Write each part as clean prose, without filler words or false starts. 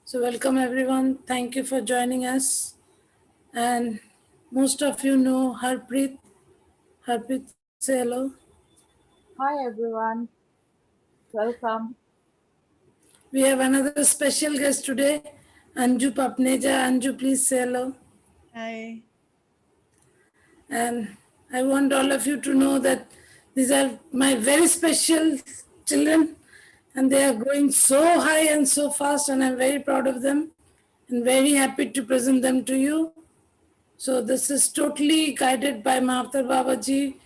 So welcome everyone. Thank you for joining us. And most of you know Harpreet. Harpreet, say hello. Hi everyone, welcome. We have another special guest today, Anju Papneja. Anju, please say hello. Hi. And I want all of you to know that these are my very special children and they are growing so high and so fast, and I'm very proud of them and very happy to present them to you. So this is totally guided by Mahathir Babaji,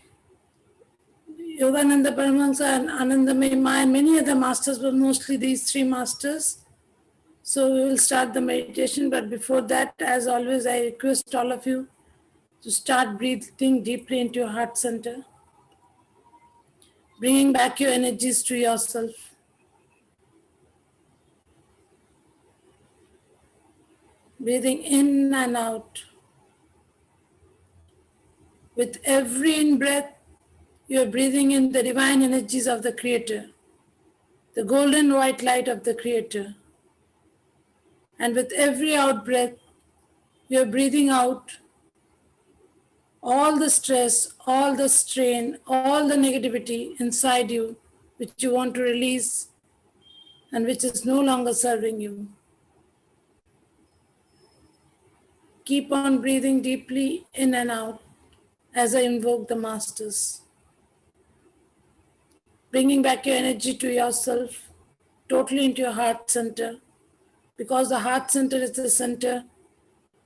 Yogananda Paramahansa, and Anandamayi Ma, and many other masters, but mostly these three masters. So we will start the meditation, but before that, as always, I request all of you to start breathing deeply into your heart center, bringing back your energies to yourself. Breathing in and out. With every in breath, you are breathing in the divine energies of the Creator, the golden white light of the Creator. And with every out breath, you are breathing out all the stress, all the strain, all the negativity inside you, which you want to release and which is no longer serving you. Keep on breathing deeply in and out as I invoke the masters. Bringing back your energy to yourself, totally into your heart center, because the heart center is the center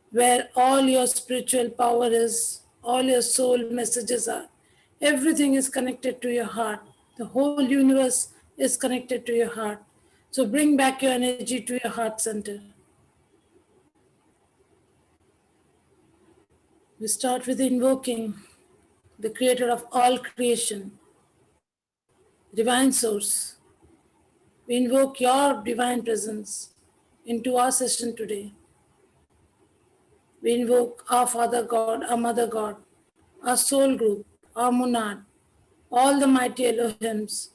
where all your spiritual power is, all your soul messages are. Everything is connected to your heart. The whole universe is connected to your heart. So bring back your energy to your heart center. We start with invoking the creator of all creation, divine source. We invoke your divine presence into our session today. We invoke our Father God, our Mother God, our soul group, our monad, all the mighty Elohims.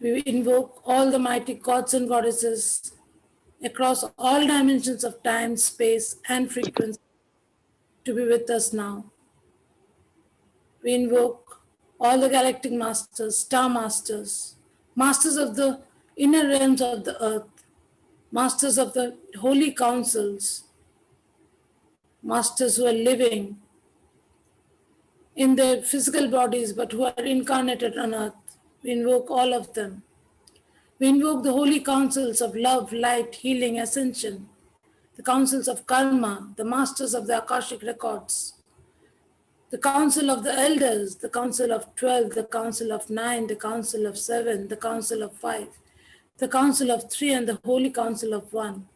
We invoke all the mighty gods and goddesses across all dimensions of time, space, and frequency to be with us now. We invoke all the galactic masters, star masters, masters of the inner realms of the earth, masters of the holy councils, masters who are living in their physical bodies but who are incarnated on earth. We invoke all of them. We invoke the holy councils of love, light, healing, ascension, the councils of karma, the masters of the Akashic records, the council of the elders, the council of 12, the council of 9, the council of 7, the council of 5, the council of 3, and the holy council of 1.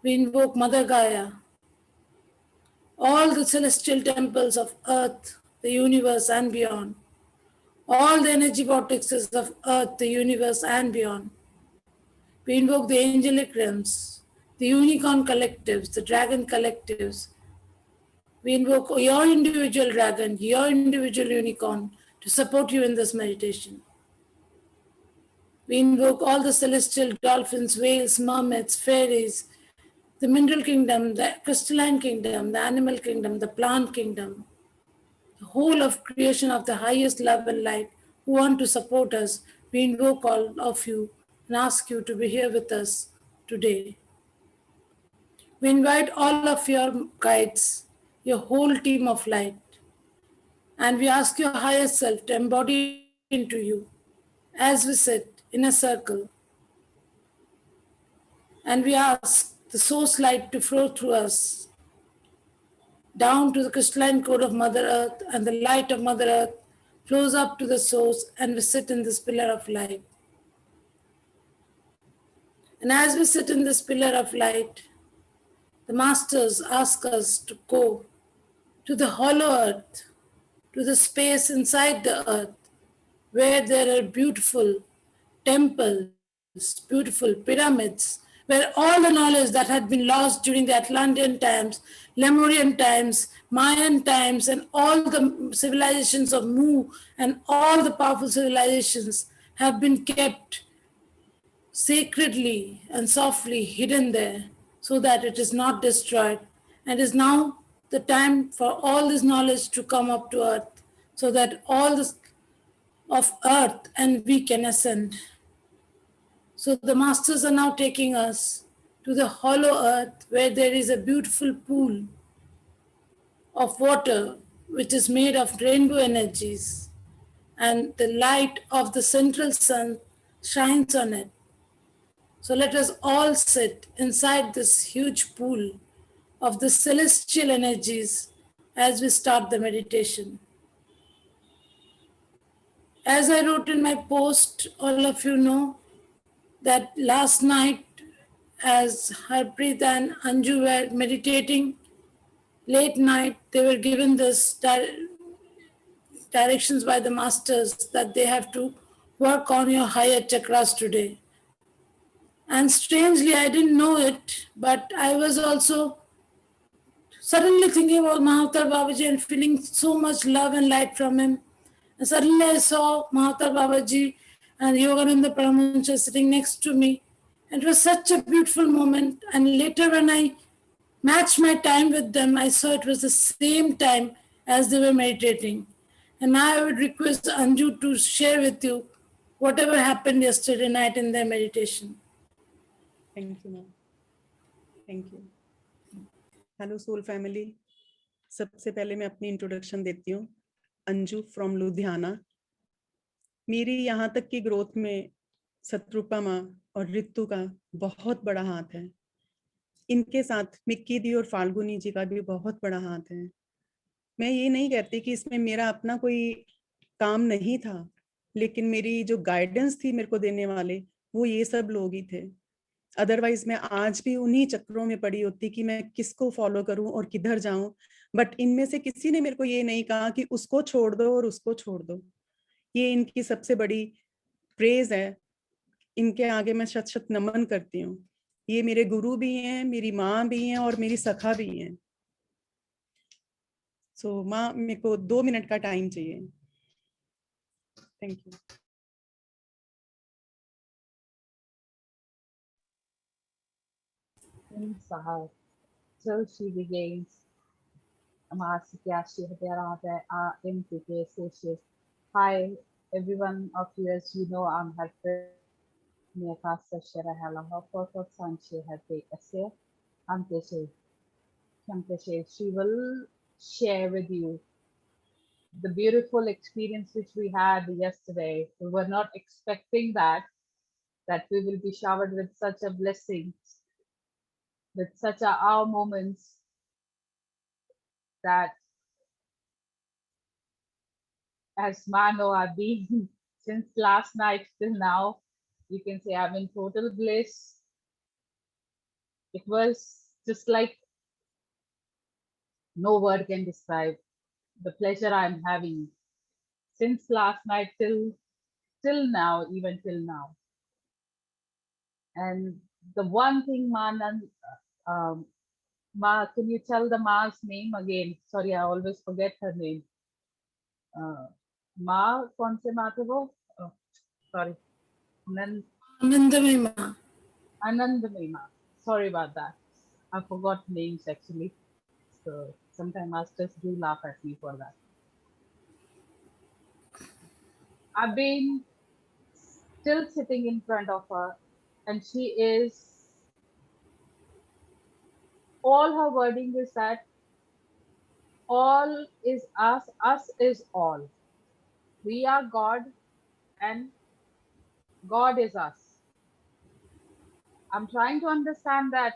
We invoke Mother Gaia, all the celestial temples of earth, the universe, and beyond, all the energy vortexes of earth, the universe, and beyond. We invoke the angelic realms, the unicorn collectives, the dragon collectives. We invoke your individual dragon, your individual unicorn to support you in this meditation. We invoke all the celestial dolphins, whales, mermaids, fairies, the mineral kingdom, the crystalline kingdom, the animal kingdom, the plant kingdom, the whole of creation of the highest level light who want to support us. We invoke all of you and ask you to be here with us today. We invite all of your guides, your whole team of light, and we ask your higher self to embody into you as we sit in a circle. And we ask the source light to flow through us down to the crystalline core of Mother Earth, and the light of Mother Earth flows up to the source, and we sit in this pillar of light. And as we sit in this pillar of light, the masters ask us to go to the hollow earth, to the space inside the earth, where there are beautiful temples, beautiful pyramids, where all the knowledge that had been lost during the Atlantean times, Lemurian times, Mayan times, and all the civilizations of Mu and all the powerful civilizations have been kept sacredly and softly hidden there so that it is not destroyed. And is now the time for all this knowledge to come up to earth so that all this of earth and we can ascend. So the masters are now taking us to the hollow earth where there is a beautiful pool of water which is made of rainbow energies, and the light of the central sun shines on it. So let us all sit inside this huge pool of the celestial energies as we start the meditation. As I wrote in my post, all of you know that last night, as Harpreet and Anju were meditating, late night, they were given this directions by the masters that they have to work on your higher chakras today. And strangely, I didn't know it, but I was also suddenly thinking about Mahavatar Babaji and feeling so much love and light from him. And suddenly I saw Mahavatar Babaji and Yogananda Paramahansa sitting next to me. And it was such a beautiful moment. And later, when I matched my time with them, I saw it was the same time as they were meditating. And now I would request Anju to share with you whatever happened yesterday night in their meditation. Thank you, ma'am. Thank you. Hello soul family, सबसे पहले मैं अपनी introduction देती हूँ। Anju from Ludhiana. मेरी यहाँ तक की ग्रोथ में सतरूपा माँ और रितु का बहुत बड़ा हाथ है। इनके साथ मिक्की दी और फाल्गुनी जी का भी बहुत बड़ा हाथ है। मैं ये नहीं कहती कि इसमें मेरा अपना कोई काम नहीं था, लेकिन मेरी जो गाइडेंस थी मेरे को देने वाले, वो ये सब लोग ही थे। अदरवाइज मैं आज भी उन्हीं चक्रों में पड़ी होती कि मैं किसको फॉलो करूं और किधर जाऊं। बट इनमें से किसी ने मेरे को ये नहीं कहा कि उसको छोड़ दो और उसको छोड़ दो। ये इनकी सबसे बड़ी प्रेज है। इनके आगे मैं शत शत नमन करती हूँ। ये मेरे गुरु भी हैं, मेरी माँ भी हैं और मेरी सखा भी हैं। सो माँ, मेरे को 2 मिनट का टाइम चाहिए। Thank you. inside till she regains Hi, everyone of you. As you know, I'm Harpreet. Minha casa cheira ela for Sanche Harpreet. I'm Teshe. She will share with you the beautiful experience which we had yesterday. We were not expecting that we will be showered with such a blessing, with such a our moments that as Mano I've been since last night till now. You can say I'm in total bliss. It was just like no word can describe the pleasure I'm having since last night till now, even till now. And the one thing, Ma, can you tell the Ma's name again? Sorry, I always forget her name. Ma, kaun se Ma the wo? Oh, sorry. Anandamayi Ma. Anandamayi Ma. Sorry about that. I forgot names actually. So sometimes masters do laugh at me for that. I've been still sitting in front of her, and she is, all her wording is that all is us is all. We are God and God is us. I'm trying to understand that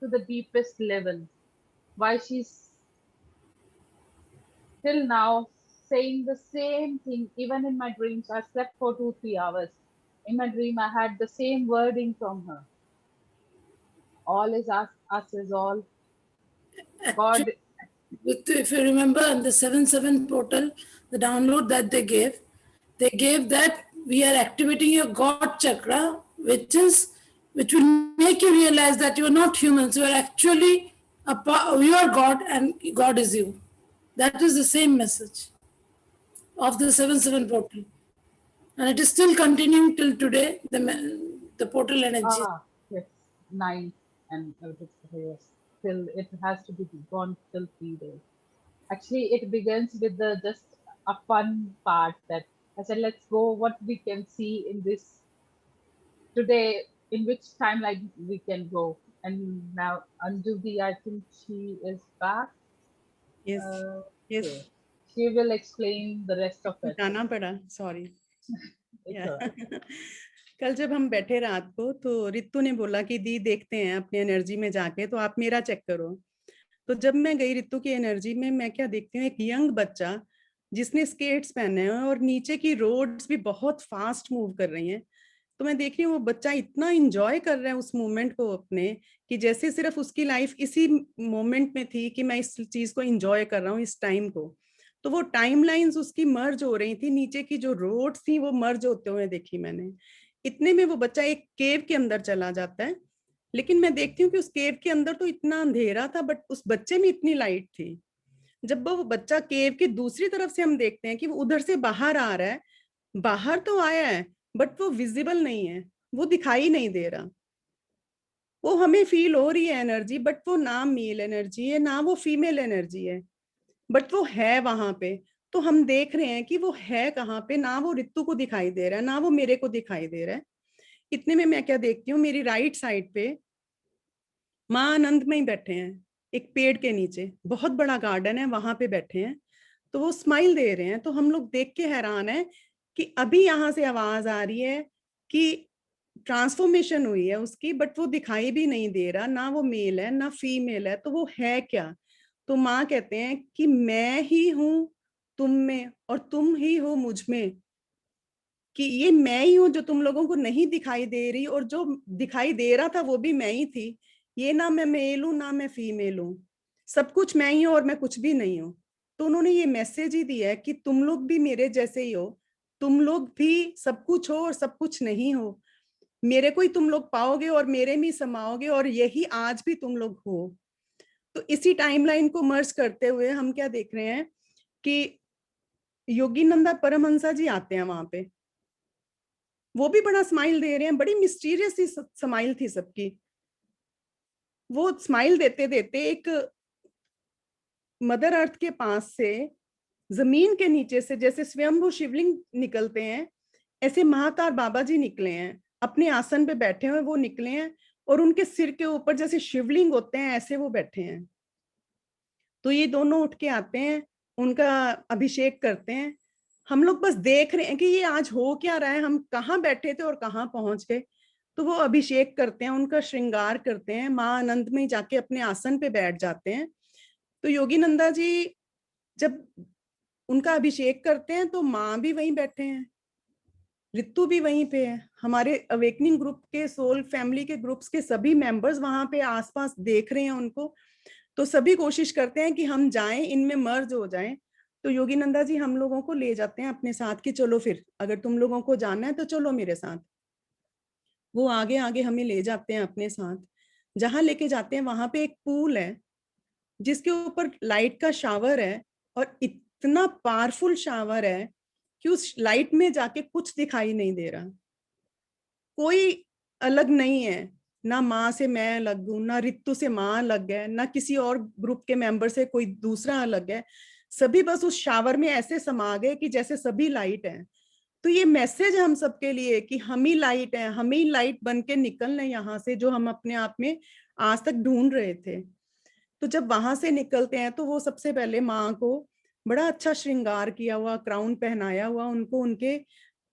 to the deepest level, why she's till now saying the same thing. Even in my dreams, I slept for 2-3 hours. In my dream, I had the same wording from her. All is us is all. God. If you remember in the 7-7 portal, the download that they gave that we are activating your God chakra, which will make you realize that you are not humans. You are actually you are God and God is you. That is the same message of the 7-7 portal, and it is still continuing till today. the portal energy. Yes, 9 and yes, till it has to be gone till 3 days. Actually, it begins with the just a fun part that I said, let's go. What we can see in this today, in which timeline we can go. And now Anjuli, I think she is back. Yes, yes. Okay, she will explain the rest of it. जाना पड़ा, sorry. It's all right. कल जब हम बैठे रात को तो रितु ने बोला कि दी देखते हैं अपनी एनर्जी में जाके, तो आप मेरा चेक करो। तो जब मैं गई रितु की एनर्जी में, मैं क्या देखती हूँ, एक यंग बच्चा जिसने स्केट्स पहने हैं और नीचे की रोड्स भी बहुत फास्ट मूव कर रही हैं। तो मैं देख रही हूँ वो बच्चा इतना इंजॉय कर रहा है उस मोमेंट को अपने, कि जैसे सिर्फ उसकी लाइफ इसी मोमेंट में थी कि मैं इस चीज को इंजॉय कर रहा हूँ, इस टाइम को। तो वो टाइम लाइन्स उसकी मर्ज हो रही थी, नीचे की जो रोड्स थी वो मर्ज होते हुए देखी मैंने। इतने में वो बच्चा एक केव के अंदर चला जाता है, लेकिन मैं देखती हूँ कि उस केव के अंदर तो इतना अंधेरा था, बट उस बच्चे में इतनी लाइट थी। जब वो बच्चा केव की दूसरी तरफ से हम देखते हैं कि वो उधर से बाहर आ रहा है, बाहर तो आया है बट वो विजिबल नहीं है, वो दिखाई नहीं दे रहा। वो हमें फील हो रही है एनर्जी, बट वो ना मेल एनर्जी है ना वो फीमेल एनर्जी है, बट वो है वहां पे। तो हम देख रहे हैं कि वो है कहाँ पे, ना वो रितु को दिखाई दे रहा है ना वो मेरे को दिखाई दे रहा है। इतने में मैं क्या देखती हूँ, मेरी राइट साइड पे माँ आनंदमयी बैठे हैं एक पेड़ के नीचे, बहुत बड़ा गार्डन है, वहां पे बैठे हैं। तो वो स्माइल दे रहे हैं। तो हम लोग देख के हैरान है कि अभी यहाँ से आवाज आ रही है कि ट्रांसफॉर्मेशन हुई है उसकी, बट वो दिखाई भी नहीं दे रहा, ना वो मेल है ना फीमेल है, तो वो है क्या। तो माँ कहते हैं कि मैं ही हूं तुम में और तुम ही हो मुझ में, कि ये मैं ही हूं जो तुम लोगों को नहीं दिखाई दे रही, और जो दिखाई दे रहा था वो भी मैं ही थी। ये ना मैं मेल हूं ना मैं फीमेल हूं, सब कुछ मैं ही हूं और मैं कुछ भी नहीं हूं। तो उन्होंने ये मैसेज ही दिया है कि तुम लोग भी मेरे जैसे ही हो, तुम लोग भी सब कुछ हो और सब कुछ नहीं हो, मेरे को ही तुम लोग पाओगे और मेरे में समाओगे, और यही आज भी तुम लोग हो। तो इसी टाइमलाइन को मर्ज करते हुए हम क्या देख रहे हैं कि योगीनंदा परमहंसा जी आते हैं वहां पे, वो भी बड़ा स्माइल दे रहे हैं, बड़ी मिस्टीरियस सी स्माइल थी सबकी। वो स्माइल देते देते एक मदर अर्थ के पास से, जमीन के नीचे से जैसे स्वयंभू शिवलिंग निकलते हैं, ऐसे महाकाल बाबा जी निकले हैं, अपने आसन पे बैठे हुए वो निकले हैं, और उनके सिर के ऊपर जैसे शिवलिंग होते हैं ऐसे वो बैठे हैं। तो ये दोनों उठ के आते हैं, उनका अभिषेक करते हैं। हम लोग बस देख रहे हैं कि ये आज हो क्या रहा है, हम कहाँ बैठे थे और कहाँ पहुंच गए। तो वो अभिषेक करते हैं, उनका श्रृंगार करते हैं, माँ आनंद में जाके अपने आसन पे बैठ जाते हैं। तो योगी नंदा जी जब उनका अभिषेक करते हैं तो माँ भी वहीं बैठे हैं, रितु भी वहीं पे है, हमारे अवेकनिंग ग्रुप के, सोल फैमिली के ग्रुप्स के सभी मेंबर्स वहां पे आसपास देख रहे हैं उनको। तो सभी कोशिश करते हैं कि हम जाएं, इनमें मर्ज हो जाएं। तो योगी नंदा जी हम लोगों को ले जाते हैं अपने साथ कि चलो फिर, अगर तुम लोगों को जाना है तो चलो मेरे साथ। वो आगे आगे हमें ले जाते हैं अपने साथ। जहां लेके जाते हैं वहां पे एक पूल है जिसके ऊपर लाइट का शावर है, और इतना पावरफुल शावर है कि उस लाइट में जाके कुछ दिखाई नहीं दे रहा। कोई अलग नहीं है, ना माँ से मैं अलग हूं, ना रितु से माँ अलग है, ना किसी और ग्रुप के मेंबर से कोई दूसरा अलग है। सभी बस उस शावर में ऐसे समा गए कि जैसे सभी लाइट हैं। तो ये मैसेज हम सबके लिए कि हम ही लाइट हैं, हम ही लाइट बन के निकलना यहाँ से, जो हम अपने आप में आज तक ढूंढ रहे थे। तो जब वहां से निकलते हैं तो वो सबसे पहले माँ को बड़ा अच्छा श्रृंगार किया हुआ, क्राउन पहनाया हुआ उनको उनके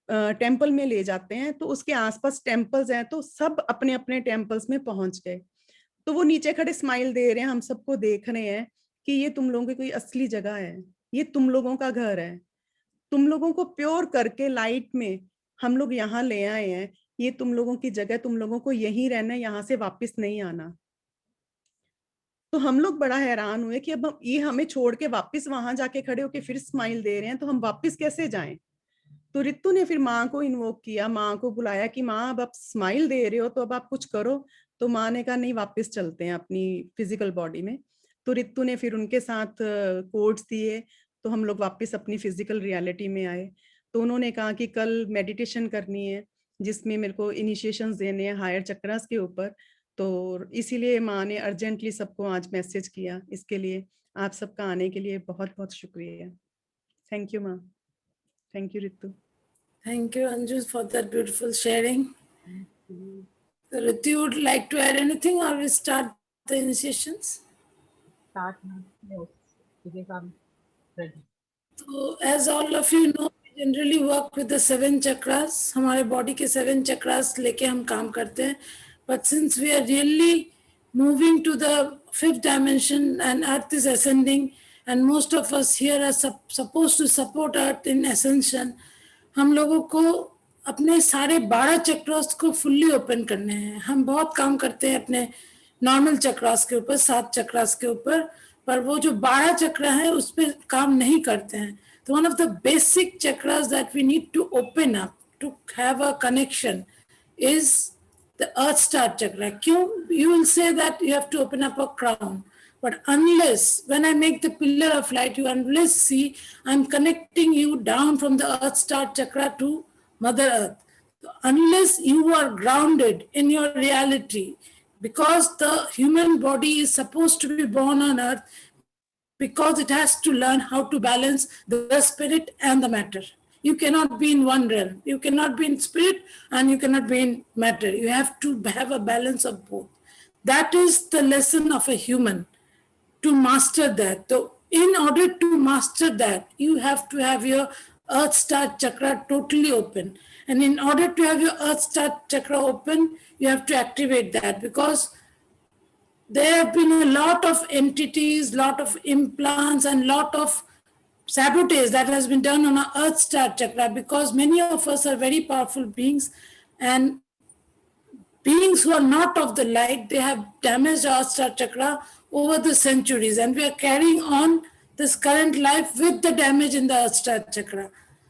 टेम्पल में ले जाते हैं। तो उसके आसपास टेम्पल्स हैं, तो सब अपने अपने टेम्पल्स में पहुंच गए। तो वो नीचे खड़े स्माइल दे रहे हैं, हम सबको देख रहे हैं कि ये तुम लोगों की कोई असली जगह है, ये तुम लोगों का घर है, तुम लोगों को प्योर करके लाइट में हम लोग यहाँ ले आए हैं, ये तुम लोगों की जगह, तुम लोगों को यहीं रहना, यहाँ से वापस नहीं आना। तो हम लोग बड़ा हैरान हुए कि अब ये हमें छोड़ के वापस वहां जाके खड़े होके फिर स्माइल दे रहे हैं, तो हम वापस कैसे जाएं। तो रितु ने फिर माँ को इन्वोक किया, माँ को बुलाया कि माँ अब आप स्माइल दे रहे हो तो अब आप कुछ करो। तो माँ ने कहा नहीं, वापस चलते हैं अपनी फिजिकल बॉडी में। तो रितु ने फिर उनके साथ कोड्स दिए, तो हम लोग वापस अपनी फिजिकल रियलिटी में आए। तो उन्होंने कहा कि कल मेडिटेशन करनी है, जिसमें मेरे को इनिशिएशंस देने हैं हायर चक्रास के ऊपर। तो इसीलिए माँ ने अर्जेंटली सबको आज मैसेज किया। इसके लिए आप सबका आने के लिए बहुत बहुत शुक्रिया। थैंक यू माँ। Thank you Ritu. Thank you, Anju, for that beautiful sharing. you. So, Ritu, would like to add anything or we start the initiations? Start now. Yes, because I'm ready. So, as all of you know, we generally work with the 7 chakras. हमारे body के 7 chakras लेके हम काम करते हैं. But since we are really moving to the 5th dimension and Earth is ascending, and most of us here are supposed to support Earth in ascension, हम लोगों को अपने सारे 12 चक्रास को फुल्ली ओपन करने हैं. हम बहुत काम करते हैं अपने नॉर्मल चक्रास के ऊपर, 7 चक्रास के ऊपर, पर वो जो 12 चक्र है उस पर काम नहीं करते हैं. तो one of the basic chakras that we need to open up to have a connection is the earth star chakra. You will say that you have to open up a crown. But unless, when I make the pillar of light, you unless see, I'm connecting you down from the earth star chakra to Mother Earth. So unless you are grounded in your reality, because the human body is supposed to be born on earth, because it has to learn how to balance the spirit and the matter. You cannot be in one realm. You cannot be in spirit and you cannot be in matter. You have to have a balance of both. That is the lesson of a human, to master that. So, in order to master that, you have to have your Earth Star Chakra totally open. And in order to have your Earth Star Chakra open, you have to activate that, because there have been a lot of entities, lot of implants, and lot of sabotage that has been done on our Earth Star Chakra, because many of us are very powerful beings, and beings who are not of the light, they have damaged our Star Chakra over the centuries, and we are carrying on this current life with the damage in the Earth Star Chakra.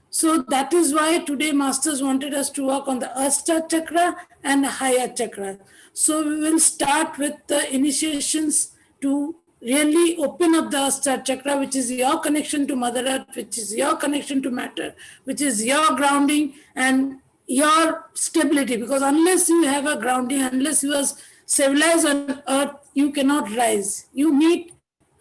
So that is why today Masters wanted us to work on the Earth Star Chakra and the higher chakra. So we will start with the initiations to really open up the Earth Star Chakra, which is your connection to Mother Earth, which is your connection to matter, which is your grounding and your stability. Because unless you have a grounding, unless you are civilized on earth, you cannot rise. You need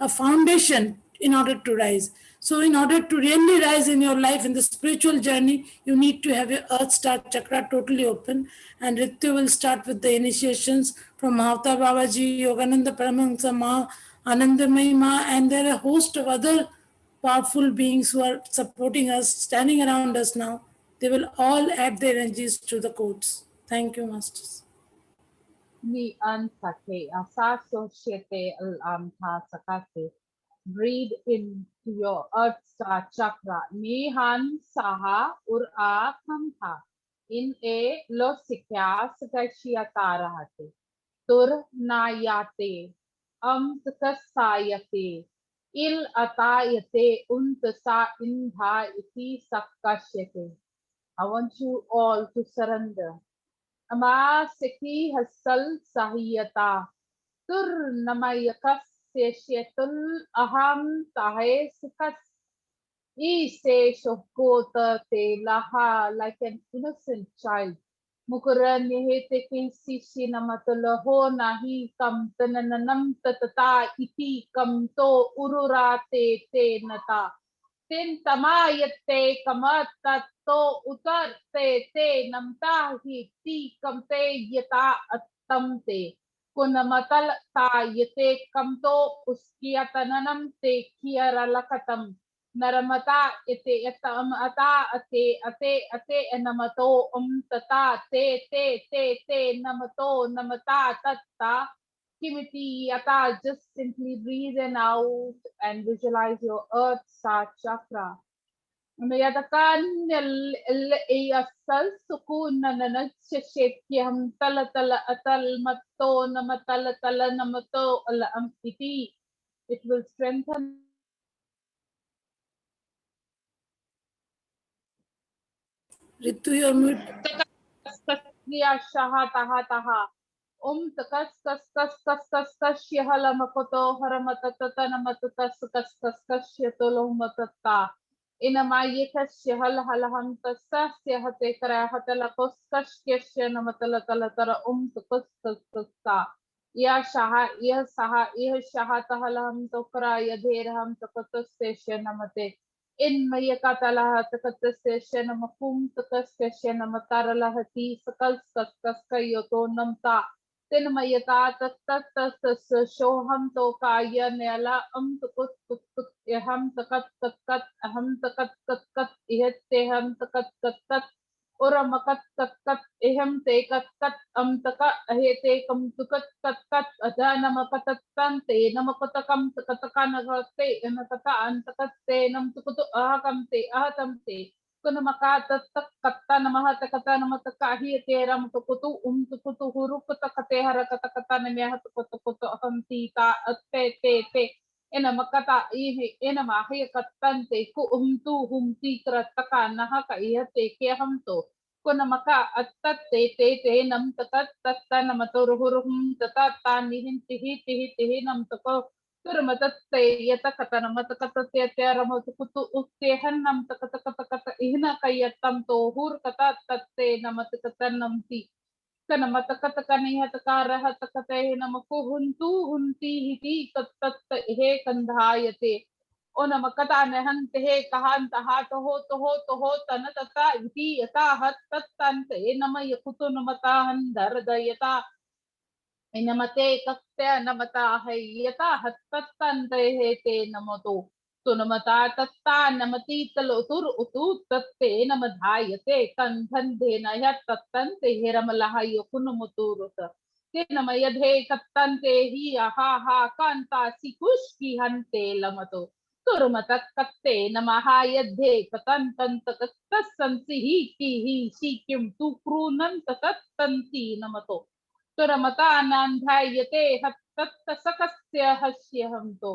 a foundation in order to rise. So in order to really rise in your life, in the spiritual journey, you need to have your Earth Star Chakra totally open. And Ritu will start with the initiations from Mahavtar Babaji, Yogananda Paramahansa Ma, Anandamayi Ma, and there are a host of other powerful beings who are supporting us, standing around us now. They will all add their energies to the codes. Thank you, Masters. Ni an sake asa so shete al tha sakate. Breathe into your earth star chakra. Ni han saha ur a tha. In a lo sikya sakashia tarahate. Tur nayate. Sakasayate. Il atayate untasa indha iti sakashyate. I want you all to surrender. Ama seki hasal sahiyata. Tur namayakas seshetul aham tahe sikas. Ise shokota te laha like an innocent child. Mukura nihete kinsi sinamatula ho nahi kam tananam tatata iti kam to ururate te nata. Tin tamayate kamata to utarte te namta hi ti kamte yata attamte. Kunamatal ta yate kamto uskiatananam te kiaralakatam. Naramata ite etam ata ate namato tata te namato namata tatta kimiti yata. Just simply breathe in out and visualize your earth star chakra. Mayatakan asal sukun nananagshashit kiham tala atal mato namatala tala namato alam iti. It will strengthen Ritu, you're mute. shaha taha taha. Takas kas kas kas kas kas shihala makoto haramatata namatata kas kas kas kas shyatolo matata. Inamayikasya halaham tasasya hate karahata koskashkesya namatalatala tukuskasa. Ya shaha, ya saha, ya shahata halam tokra yadherham tukutasya namate. In mayakatala tukutasya namakum tukuskasya namataralahati sakal skaskayoto namta. Tin mayata tatas shoham to kaya nela tukut tukut eham takat takat aham takat takat ihte ham takat takat ora makat takat eham te takat taka ahete kam tukat takat adana makatatan te namakatakam takatakan te nakata takat te nam tukutu ahakam te ahatam te kuna makatatak kata namahata kata namatakahi teram tukutu tukutu huruf kata harakata namya tukutu akamtita te ena makata ihi ena mahi katante ku humti krataka naha ka ihate ke hamto kuna maka te nam tatat tatta namatur hurum tatat nihin tihi nam tako Turmatatte yata katana matakatatte tiaramo tukutu uttehan nam takatakata ihna kayatam to hur kata tatte namatakatan ti kana matakatakani hatakara hatakate namaku hunti hiti kattatta he kandhayate ona makata nehan te kahan taha toho tanatata iti yata hat tattante nama yakutu namatahan dardayata Inamate kakte namata hayata hattatan hete namato. Tunamata tatta namati talo tur utu tatte namadhayate kanthan dena yat tattante hiramalahayo kunumuturuta. Tinamayadhe kattante hi ha kanta sikushki hante lamato. Turmatat katte namahayadhe katantan tatasansi hi sikim tukrunan tatattanti namato. तुरमतानान्धायते हत्तत्तसकस्य हस्यहंतो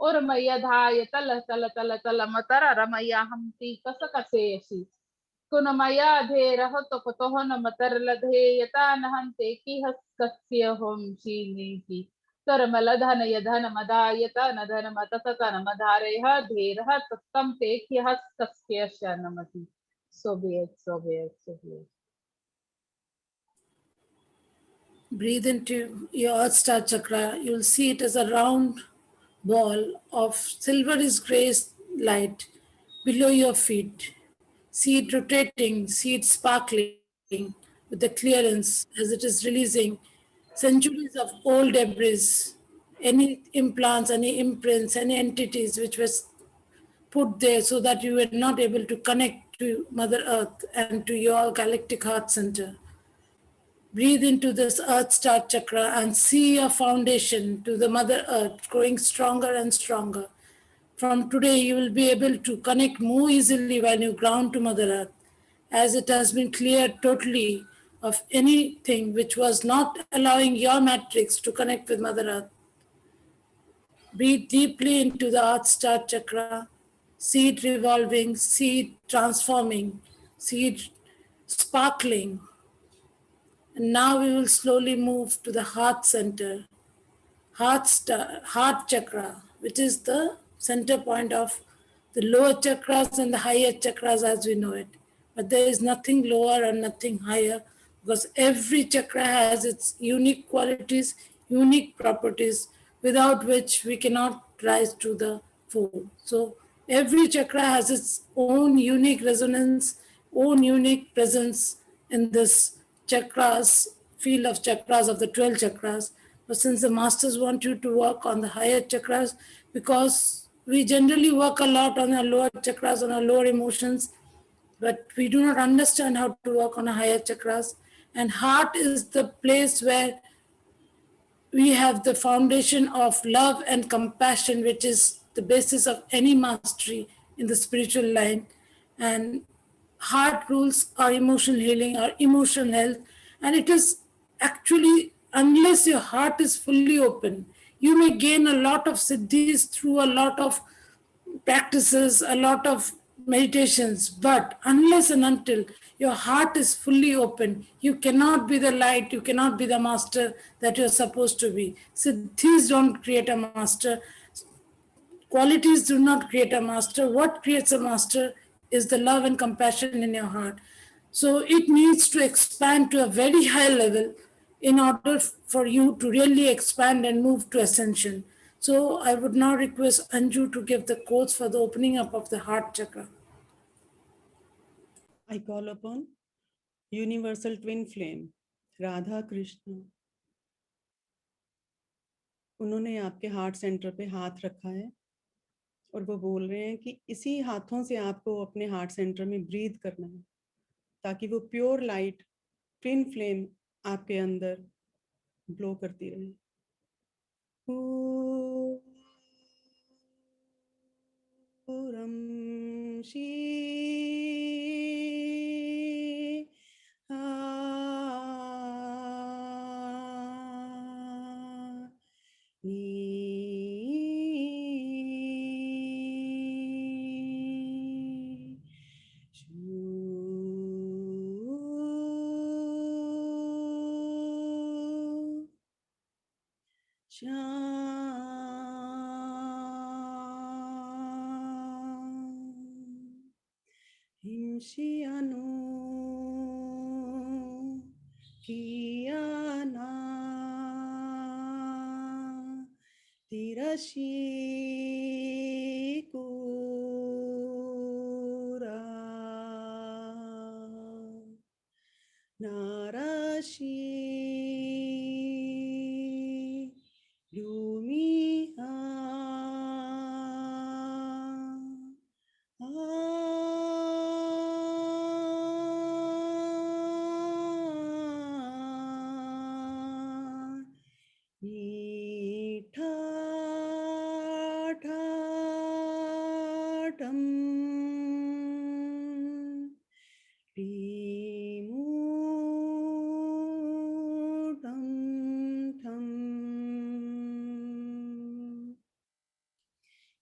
उर्मयधाय तल मतर रमया हमति कसकसेयसि कुनमया धेरह तो कुतोह न मतर लधे यता नहंते की हस्कस्य home शीनीति तरमलधन यधन मदायत नधन मततन मधारेह धेरह तत्तम ते की हस्कस्य शनमति so be it. Breathe into your Earth Star Chakra. You'll see it as a round ball of silverish gray light below your feet. See it rotating, see it sparkling with the clearance as it is releasing centuries of old debris, any implants, any imprints, any entities which was put there so that you were not able to connect to Mother Earth and to your galactic heart center. Breathe into this Earth Star Chakra and see your foundation to the Mother Earth growing stronger and stronger. From today, you will be able to connect more easily when you ground to Mother Earth, as it has been cleared totally of anything which was not allowing your matrix to connect with Mother Earth. Breathe deeply into the Earth Star Chakra. See it revolving, see it transforming, see it sparkling. And now we will slowly move to the heart center, heart chakra, which is the center point of the lower chakras and the higher chakras as we know it. But there is nothing lower and nothing higher because every chakra has its unique qualities, unique properties, without which we cannot rise to the fold. So every chakra has its own unique resonance, own unique presence in this chakras, field of chakras, of the 12 chakras. But since the masters want you to work on the higher chakras, because we generally work a lot on our lower chakras, on our lower emotions, but we do not understand how to work on our higher chakras. And heart is the place where we have the foundation of love and compassion, which is the basis of any mastery in the spiritual line. And heart rules our emotional healing, our emotional health. And it is actually, unless your heart is fully open, you may gain a lot of siddhis through a lot of practices, a lot of meditations, but unless and until your heart is fully open, you cannot be the light, you cannot be the master that you're supposed to be. Siddhis don't create a master. Qualities do not create a master. What creates a master is the love and compassion in your heart. So it needs to expand to a very high level in order for you to really expand and move to ascension. So I would now request Anju to give the quotes for the opening up of the heart chakra. I call upon universal twin flame, Radha Krishna. उन्होंने आपके heart centre पे हाथ रखा है और वो बोल रहे हैं कि इसी हाथों से आपको अपने हार्ट सेंटर में ब्रीथ करना है ताकि वो प्योर लाइट ट्विन फ्लेम आपके अंदर ब्लो करती रहे. पूरम she Himshiano Kiana Tirashi Kura Narashi Yumiha Itatam Timutam Tam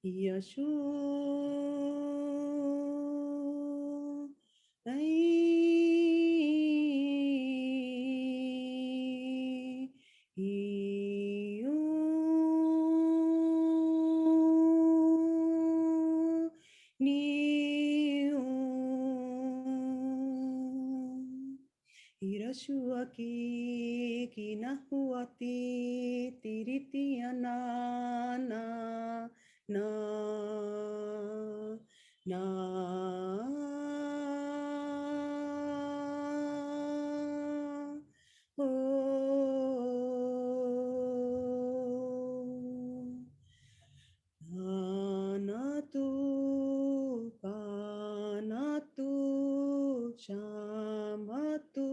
Yashu Irashuaki kinahuati tiritiana na na na Anatu Kanatu Shamatu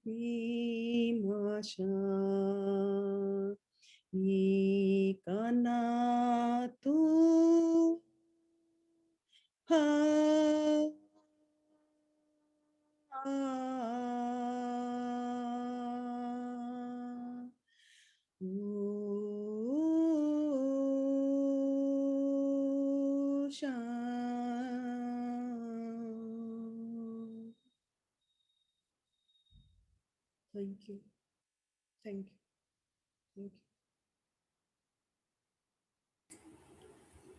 Mimasha Mikanatu Ha Thank you. Thank you. Thank you.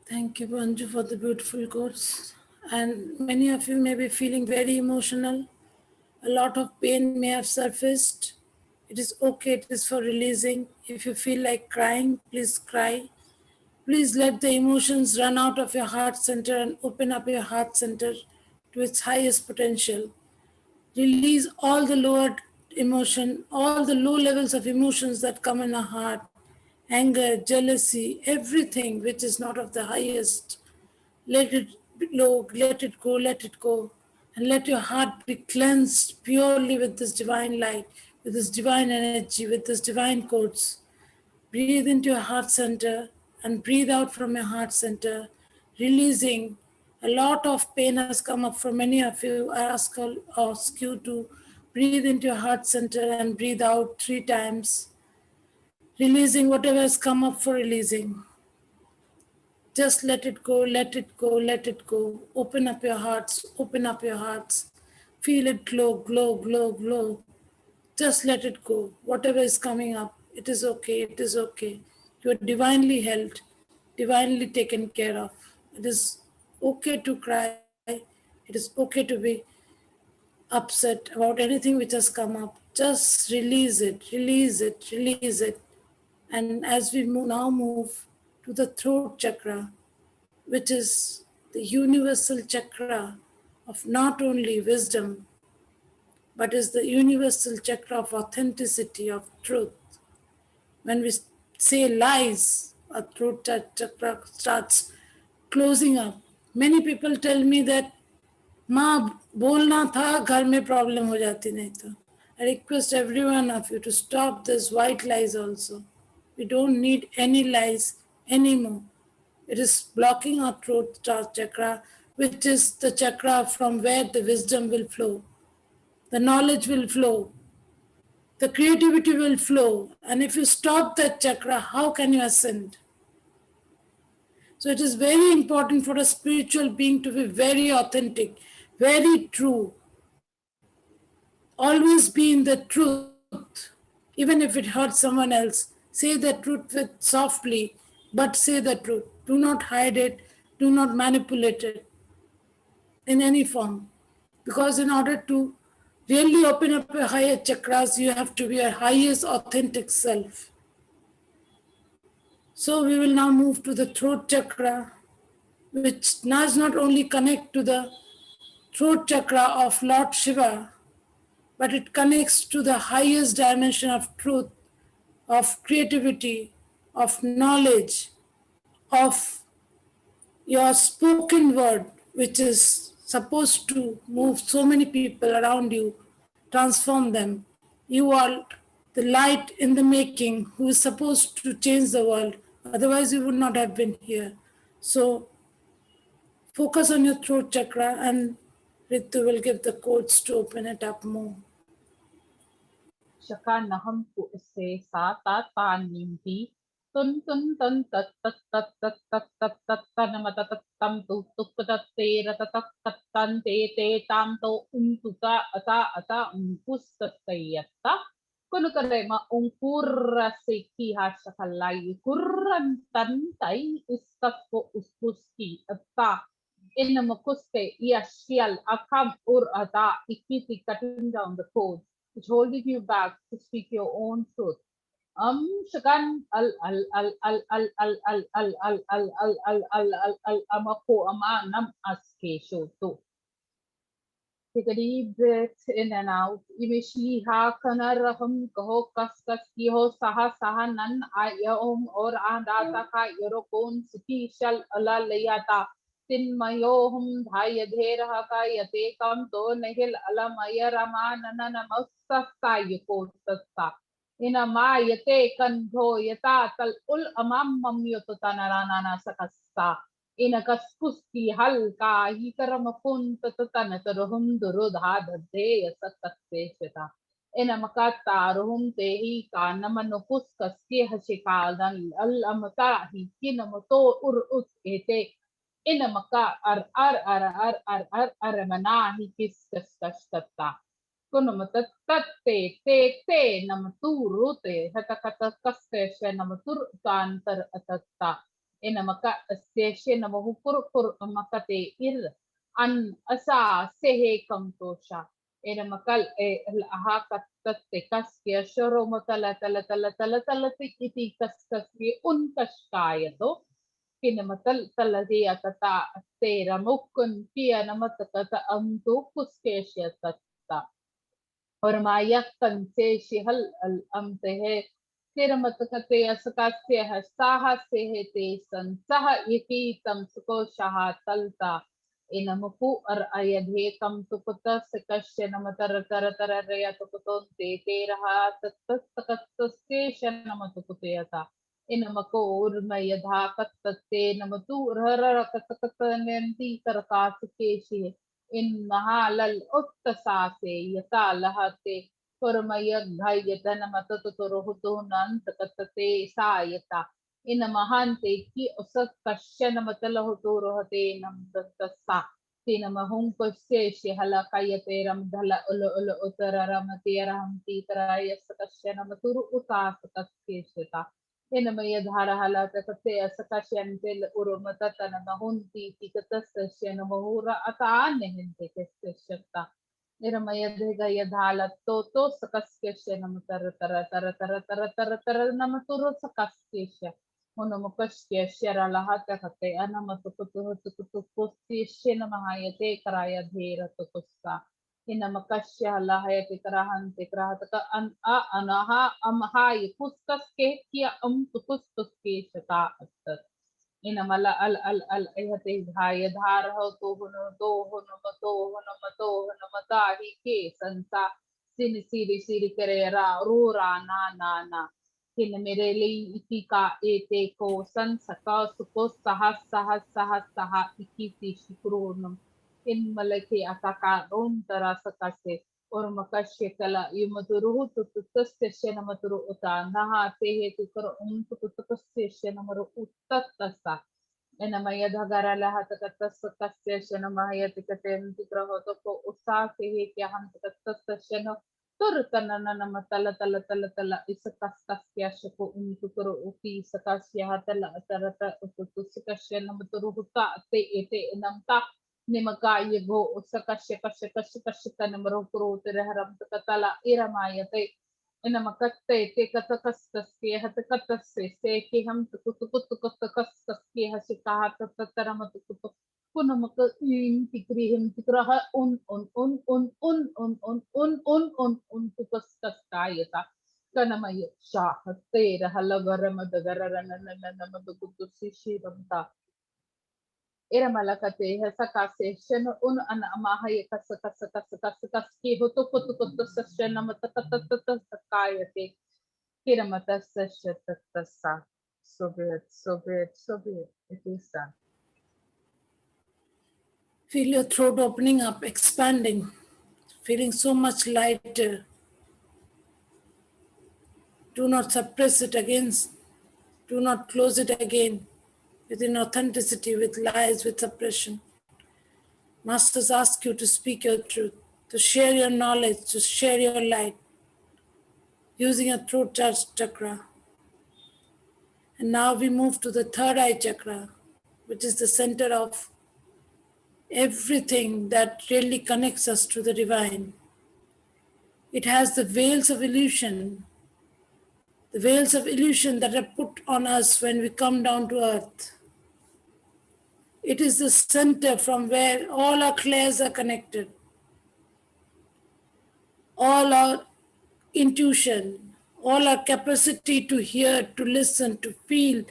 Thank you, Anju, for the beautiful quotes. And many of you may be feeling very emotional. A lot of pain may have surfaced. It is okay, it is for releasing. If you feel like crying, please cry. Please let the emotions run out of your heart center and open up your heart center to its highest potential. Release all the lower emotion, all the low levels of emotions that come in our heart, anger, jealousy, everything which is not of the highest. Let it go, let it go, let it go. And let your heart be cleansed purely with this divine light, with this divine energy, with this divine codes. Breathe into your heart center and breathe out from your heart center, releasing. A lot of pain has come up for many of you. I ask you to breathe into your heart center and breathe out 3 times, releasing whatever has come up for releasing. Just let it go, let it go, let it go. Open up your hearts, open up your hearts. Feel it glow, glow, glow, glow. Just let it go. Whatever is coming up, it is okay, it is okay. You are divinely held. divinely taken care of. It is okay to cry. It is okay to be upset about anything which has come up. Just release it, release it, release it. And as we now move to the throat chakra, which is the universal chakra of not only wisdom, but is the universal chakra of authenticity, of truth. When we say lies, our throat chakra starts closing up. Many people tell me that माँ बोलना था घर में problem हो जाती नहीं तो I request every one of you to stop this white lies also. We don't need any lies anymore. It is blocking our throat chakra, which is the chakra from where the wisdom will flow, the knowledge will flow, the creativity will flow. And if you stop that chakra, how can you ascend? So it is very important for a spiritual being to be very authentic, very true, always be in the truth, even if it hurts someone else. Say the truth with softly, but say the truth. Do not hide it, do not manipulate it in any form. Because in order to really open up your higher chakras, you have to be your highest authentic self. So we will now move to the throat chakra, which does not only connect to the throat chakra of Lord Shiva, but it connects to the highest dimension of truth, of creativity, of knowledge, of your spoken word, which is supposed to move so many people around you, transform them. You are the light in the making who is supposed to change the world. Otherwise, you would not have been here. So, focus on your throat chakra, and Ritu will give the codes to open it up more. शकानहं पुसे सा ता ता निम्ति तुन तुन तन तत तत तत तत तत तत तत तनम तत तम तु तुक तत ते रत तत तत तन ते ताम तो तुका अता अता पुस तत्तयत्ता कुन करे मा उंकुर से की हा शकलाई कुर्रन तन तई इसको उसकुस की अता in Makuste, Yashial, Akam Ur Ada, Ikiti cutting down the code, which holding you back to speak your own truth. Shagan al amako ama nam aske shoto. Take a deep breath in and out. Imishi ha kanaraham kaho kas ki ho saha saha nan ayom or andata ka yorokon siti shal ala layata. Tinmayohum dhayadherah ka yate kam to nihil alamaya ramanana namasasta yukotasta. Inama yate kandho yata tal ul amam mamyotanarana sakasta. Inakaspusti halka hikaramapun tatanatarahum durudha dhadhe yasakasteshata. Inamakata ruhum tehi ka namanupus kaske hashikadan al amata hi kinamato ur us ete. Inamaka ar manahi kiskastata. Kunumatat te namaturute hatakata kastesha namatur kantar atatta. Inamaka station namahukur makate ir an asa sehe kamtosha. Inamakal ahakatate kaskya shoro matala tala tala tala tala iti kaskasya unkashkayato. Kinamatal taladia tata tera mukun kia namatakata amtu kuskesha tata. और मायक्कन से शिहल अमते है तिरमतकते असकास्य है साहस्य है ते संसह यकी तम सुको शहा तलता इनमुकु और अयधे कम तुकुत सकश्य नमतर तर तर रया तुकुतों ते रहा तत्तकत्तस्ते शनमतुकुतेयता इनमको उर्मयधा कत्तस्ते नमतु रर कत्तकत्तनंती करकासुकेशी in mahalal uttasase yata lahate kurmayagdhayatana mataturuhutu nantakate sayata in mahante ki usat kashyana matalahutu rohate namtatasa tinamahum kusye shihalakayate ramdhala ulu ulu utararamati rahamti tarayas kashyana maturu utasakaskeshita Enamaya dharahala takate asakashyante urumata tanamahunti tikatasya namahura ataane hente kesteshata. Enamaya dhegaya dhala toto sakaskesya namatara tara tara tara tara tara tara namaturo sakaskesya. Unamakashya shara lahata kate anamatukutu tukutukusti shena mahayate karaya dhera tukusta. Inamakasya lahaya tikarahan tikrahataka an a anaha amahai kuskas ke kia tukustus ke shata astat. Inamala al ayate haya dhar ho to hono mata hi ke sansa sin siri siri kare ra ru ra na. Kin mere li itika ete ko san saka suko saha ikiti shikrunum in malaki ataka ron tara sakase or makashe kala yumaturu tutustaste shenamaturu uta naha tehe tukar tukutustaste shenamaru uttasa enamaya dhagara laha takatastaste shenamaya tikatem tikraho toko usa tehe kya ham takatastaste sheno tur kanana namatala tala tala tala isakas kya shako tukar uti sakasya tala tarata ututusakashe namaturu uta te ete enamta Nimagaya go Sakashika number Kuru Haram Katala Iramayate Inamakate take a takaski hatakatase say Kiham Tukutukutukaski Hasika Taramatuku Punamaka Tikri him Tikraha Tukaskayata Kanamaya Shah Te Halavaram the Garanamadukutu Sishi Ramta era malakate hasakase shen un an amahaye kasakaski hotokotokoto sashena matatata sakayate kiramata sashatatasa. So good, so good, so good. It is done. Feel your throat opening up, expanding, feeling so much lighter. Do not suppress it against, do not close it again with inauthenticity, with lies, with suppression. Masters ask you to speak your truth, to share your knowledge, to share your light, using your throat chakra. And now we move to the third eye chakra, which is the center of everything that really connects us to the divine. It has the veils of illusion that are put on us when we come down to earth. It is the center from where all our clairs are connected, all our intuition, all our capacity to hear, to listen, to feel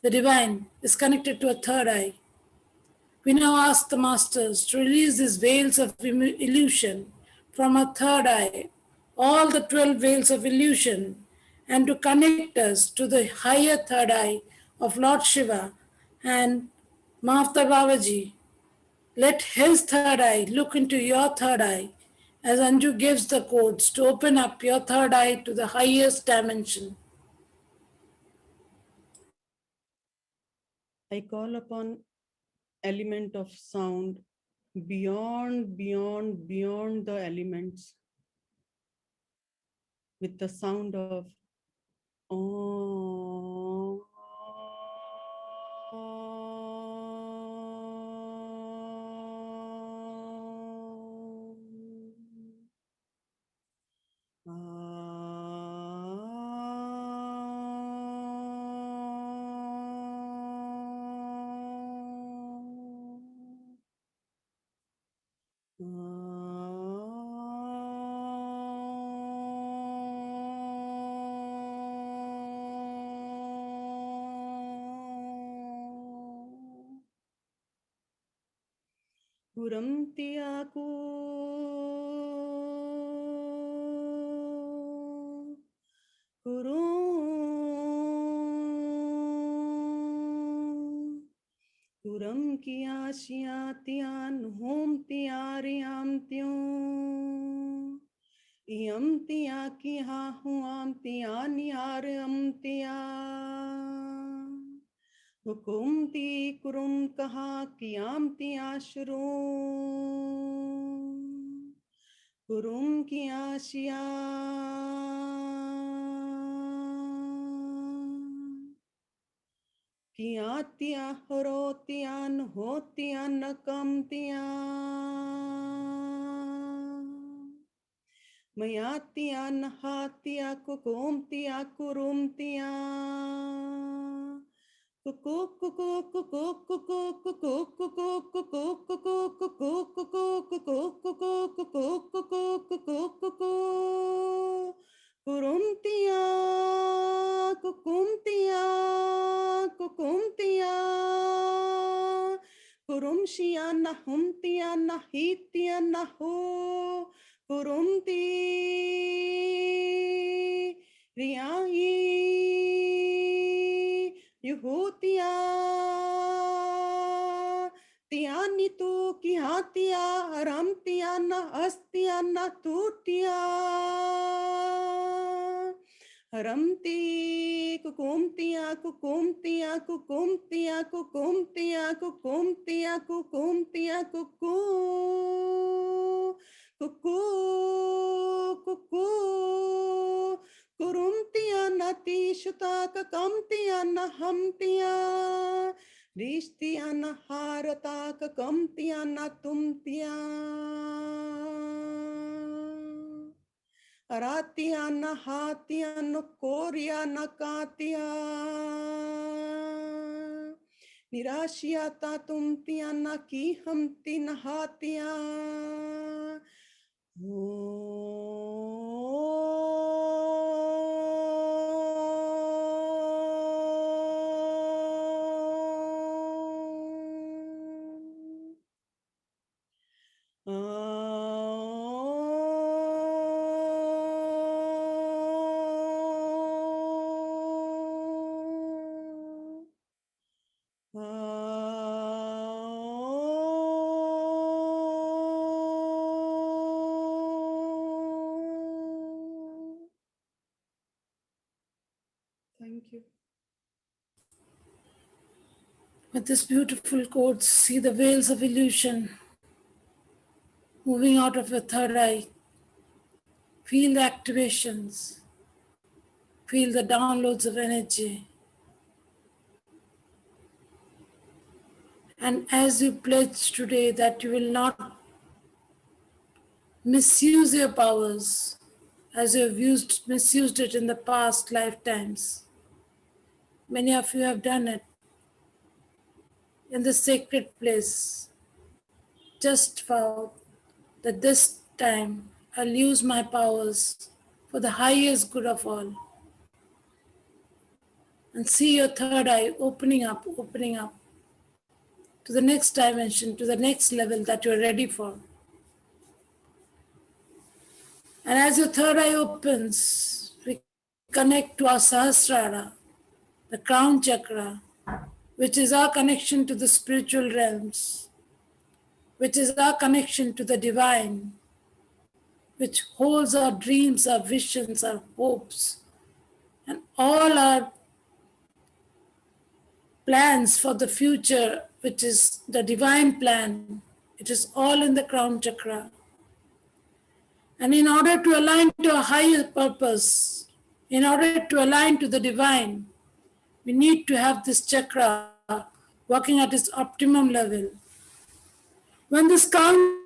the divine is connected to a third eye. We now ask the masters to release these veils of illusion from our third eye, all the 12 veils of illusion, and to connect us to the higher third eye of Lord Shiva and Mahavatar Babaji. Let his third eye look into your third eye as Anju gives the codes to open up your third eye to the highest dimension. I call upon element of sound beyond the elements with the sound of Om. Kuramtiaku Kuram kiya shiatian hom tiariam tion Iam tia ki ha huam tiani aram tia Hukum ti kurum kaha kiam tiashro Kurum kiya shia कियातिया हरोतिया न होतिया न कमतिया मयातिया न हातिया कुकुमतिया कुरुमतिया कुकु कुकु कुकु कुकु कुकु कुकु कुकु कुकु कुकु कुकु कुकु कुकु कुकु कुकु कुकु कुकु कुरुमतिया कुकुमतिया कुकुमतिया कुरुमशिया न हुमतिया न हितिया न हो कुरुमति रियाई युहोतिया तियानी तू किहातिया हरामतिया न अस्तिया न तूतिया हरमती कुकुमतिया कुकुमतिया कुकुमतिया कुकुमतिया कुकुमतिया कुकुमतिया कुकु कुकु कुकु कुरुमतिया नती शुता कमतिया न हमतिया रिश्तिया न हारता कमतिया न तुमतिया अरातिया न हातिया न कोरिया न कातिया निराशिया ता तुमतिया न की हमती न Hatia Thank you. With this beautiful quote, see the veils of illusion moving out of your third eye. Feel the activations. Feel the downloads of energy. And as you pledge today that you will not misuse your powers as you have misused it in the past lifetimes. Many of you have done it in the sacred place. Just vow that this time I'll use my powers for the highest good of all. And see your third eye opening up to the next dimension, to the next level that you're ready for. And as your third eye opens, we connect to our Sahasrara, the crown chakra, which is our connection to the spiritual realms, which is our connection to the divine, which holds our dreams, our visions, our hopes, and all our plans for the future, which is the divine plan. It is all in the crown chakra. And in order to align to a higher purpose, in order to align to the divine, we need to have this chakra working at its optimum level. When this crown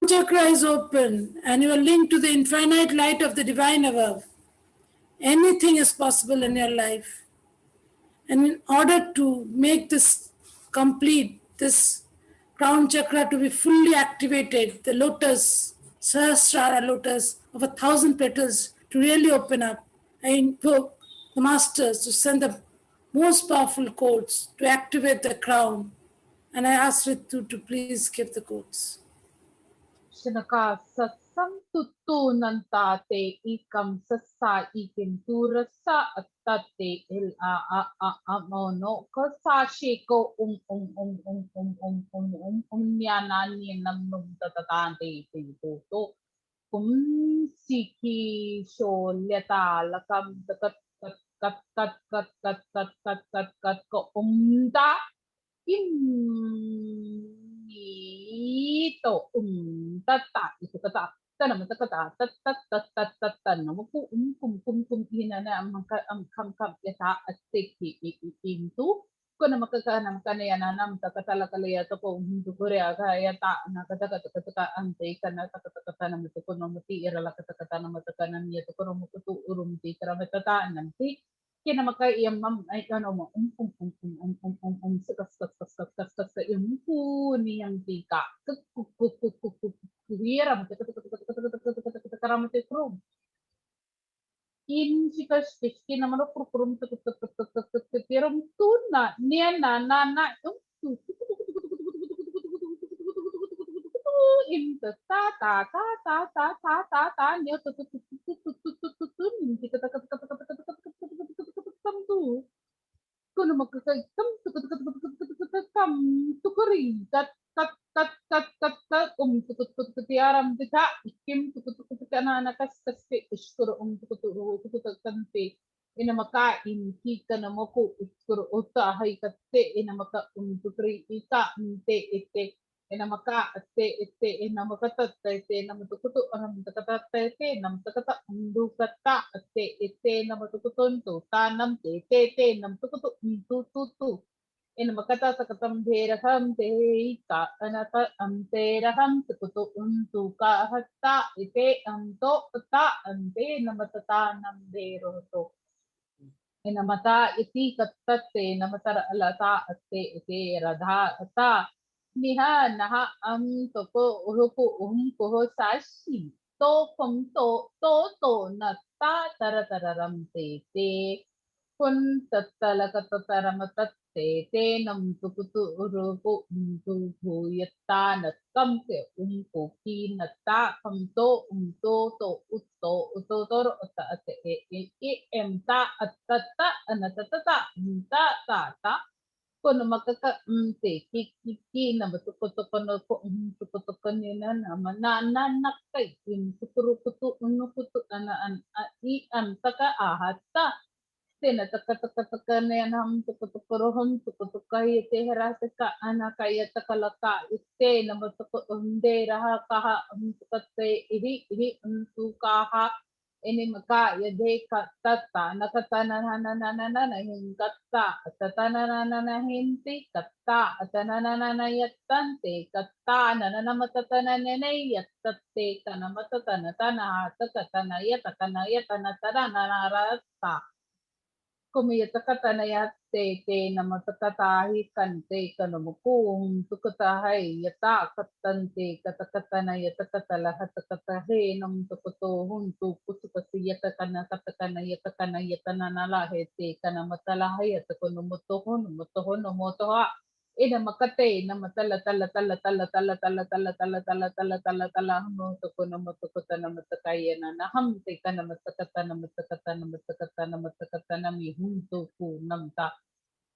chakra is open and you are linked to the infinite light of the divine above, anything is possible in your life. And in order to make this complete, this crown chakra to be fully activated, the lotus, Sahasrara lotus of 1,000 petals to really open up, I invoke the masters to send the most powerful quotes to activate the crown. And I ask Ritu to please give the quotes. Shinaka sasam tutunan tate ikam sasa ikim turasa atate il amono kasashi ko nyanani namnum tatatante to siki sholyata lakam kat kat kat kat kat kat kat kat kat ko ito tata itu kata tanam kata tat tat tat tat tat tanam ku kum inana kam yata atiki intu kuna makakanam kanayanam takatalakaleya to hindu koreaga yata nakataka ante kana takatakana mutukonomati iralakatakana matakanan yatukonomutu urumti kramatata nanti kina maka iyamam ay ano mo sekas impu ni yang tika kuhiram karamate krum in sikas kiki naman kurum tiram tuna niya na in ta niya kuno magkakaitam tukuri tat tukutiaram dita ikim tukutukana kaste iskuro tukutukante ina maka inki kana moko iskuro uta hay katte ina maka tukuri ita inte ite ina maka ite ina maka tatte ite ina matukutu anam takata ite ina matakata undu kata ite ina matukutunto tanam te nam tukutu tu ina makata sakatam dheraham te ka anata amteraham tukutu untu ka hatta ite anto ta ante namatata nam deroto ina mata iti kattatte namatara alata atte ite radha ata niha naha toko uruku ko sashi to natta taratararam te kun tattalakatataramatatte te nam tukutu uruku yatta natkam te ki natta kamto to utto toro ate emta attata anatata ta kono makaka ki na matukotokono ko tukotokonina na nakai tukurukutu unukutu an I antaka ahata tena taka na yan ham tukutukurohon tukutukai te harasaka anakaya takalaka ite na matukunde raha kaha tukate ihi untukaha ini maka yade katata nakatanana hinkatta tatanana hinti katta atanana yattante katta nanamatatana yattatte kanamatatana tana takatana yatana taranarata kumiyata te namatakatahi kante kanamukung tukatahay yata katante katakatana yatakatala hatakatahe nam tukutohun tukusukasi yatakana katakana yatana nalahete kanamatalahay yatakunumutohon motoha ina makate na matala no tukuno mutukutana matakaya na nahamte kana matakatana mi hunto ku namta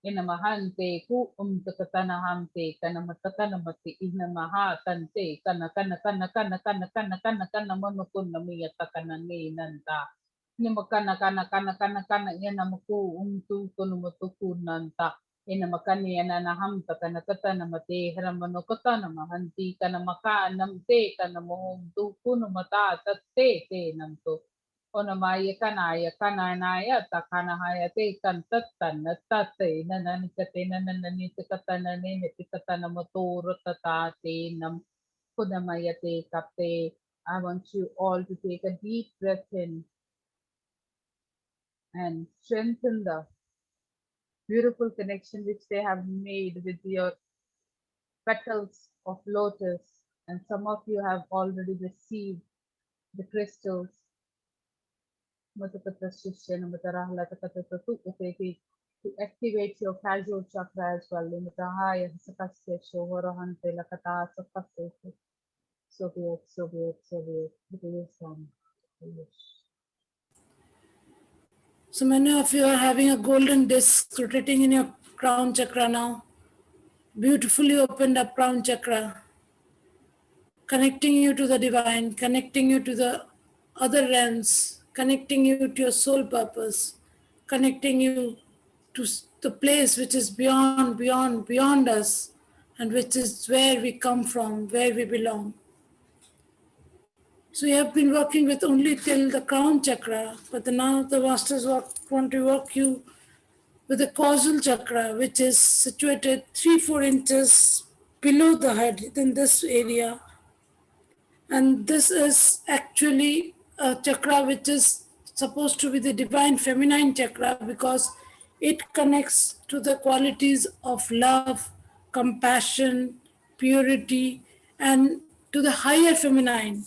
ina mahante ku tukatana hamte kana matakana mati ina mahatante kana manukun na miyatakana ni nanta ni makana kana yana muku tukuno mutukun nanta ina makani na naham kana katana mate haramano katana mahanti kana maka namte kana mohum tukuno mata tatte te namto ona maya kana naya takana haya te kan tattan tatte nanani kate nanani katana ne katana motoro tatate nam kuna maya te kape. I want you all to take a deep breath in and strengthen the beautiful connection which they have made with your petals of lotus, and some of you have already received the crystals. To activate your casual chakra as well. So be it. It is done. So many of you are having a golden disc rotating in your crown chakra now. Beautifully opened up crown chakra, connecting you to the divine, connecting you to the other realms, connecting you to your soul purpose, connecting you to the place which is beyond us, and which is where we come from, where we belong. So you have been working with only till the crown chakra, but now the masters want to work you with the causal chakra, which is situated 3-4 inches below the head in this area. And this is actually a chakra which is supposed to be the divine feminine chakra because it connects to the qualities of love, compassion, purity, and to the higher feminine.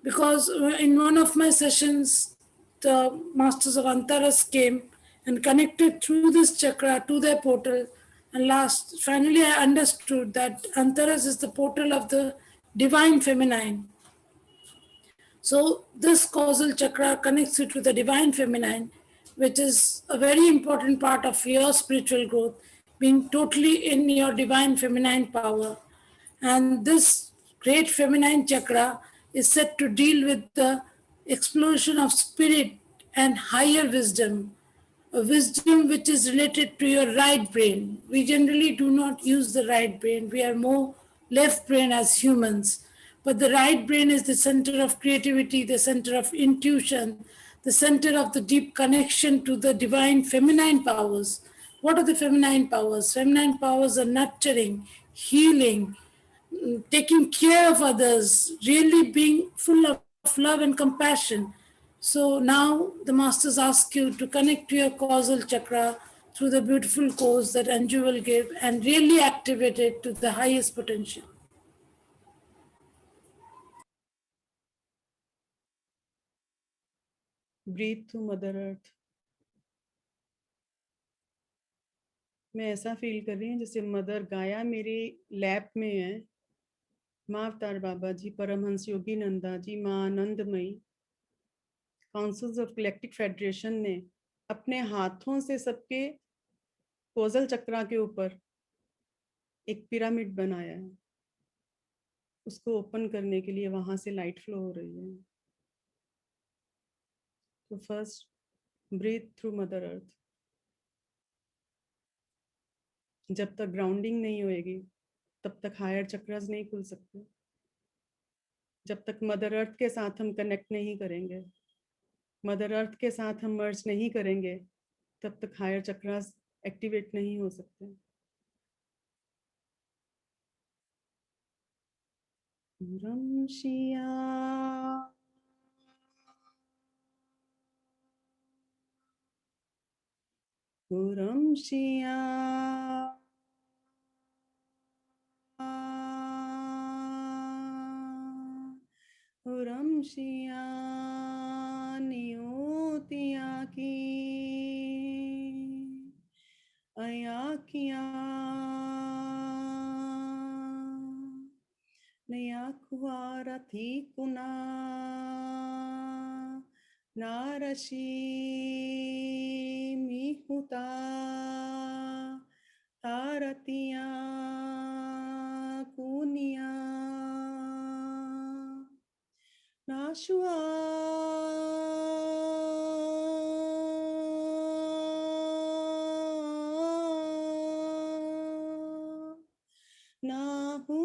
Because in one of my sessions, the masters of Antaras came and connected through this chakra to their portal. And finally, I understood that Antaras is the portal of the divine feminine. So, this causal chakra connects you to the divine feminine, which is a very important part of your spiritual growth, being totally in your divine feminine power. And this great feminine chakra is set to deal with the explosion of spirit and higher wisdom, a wisdom which is related to your right brain. We generally do not use the right brain, we are more left brain as humans. But the right brain is the center of creativity, the center of intuition, the center of the deep connection to the divine feminine powers. What are the feminine powers? Feminine powers are nurturing, healing, taking care of others, really being full of love and compassion. So now the masters ask you to connect to your causal chakra through the beautiful course that Anju will give and really activate it to the highest potential. Breathe to mother earth. मैं ऐसा feel कर रही हूँ जैसे mother गाया मेरे lap में है। माँ अवतार बाबा जी, परमहंस योगी नंदा जी, माँ आनंदमयी, काउंसिल्स ऑफ कलेक्टिव फेडरेशन ने अपने हाथों से सबके कोजल चक्रा के ऊपर एक पिरामिड बनाया है। उसको ओपन करने के लिए वहां से लाइट फ्लो हो रही है। तो first breathe through mother earth. जब तक ग्राउंडिंग नहीं होएगी तब तक हायर चक्रास नहीं खुल सकते। जब तक मदर अर्थ के साथ हम कनेक्ट नहीं करेंगे, मदर अर्थ के साथ हम मर्ज नहीं करेंगे, तब तक हायर चक्रास एक्टिवेट नहीं हो सकते। रम शिया रम शिया रम शिया नियोतिया की अया किया नया कुआरा थी कुना नारशी मिहुता तारतिया कुनिया नाशुआ नाहू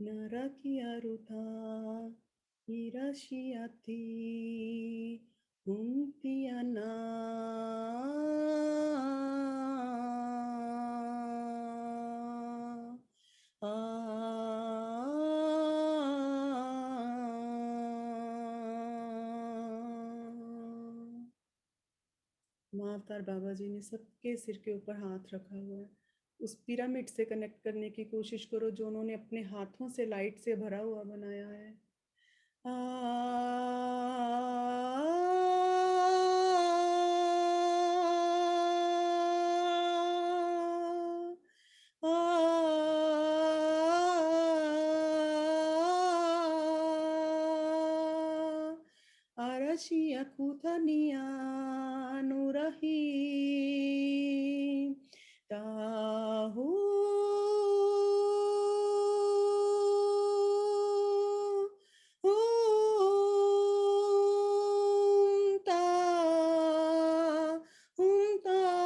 Narakiaruta Hirashiati Umpiana माँ अवतार बाबा जी ने सबके सिर के ऊपर हाथ रखा हुआ है। उस पिरामिड से कनेक्ट करने की कोशिश करो जो उन्होंने अपने हाथों से लाइट से भरा हुआ बनाया है। Arashi akutania nurahi tahu ta ta tara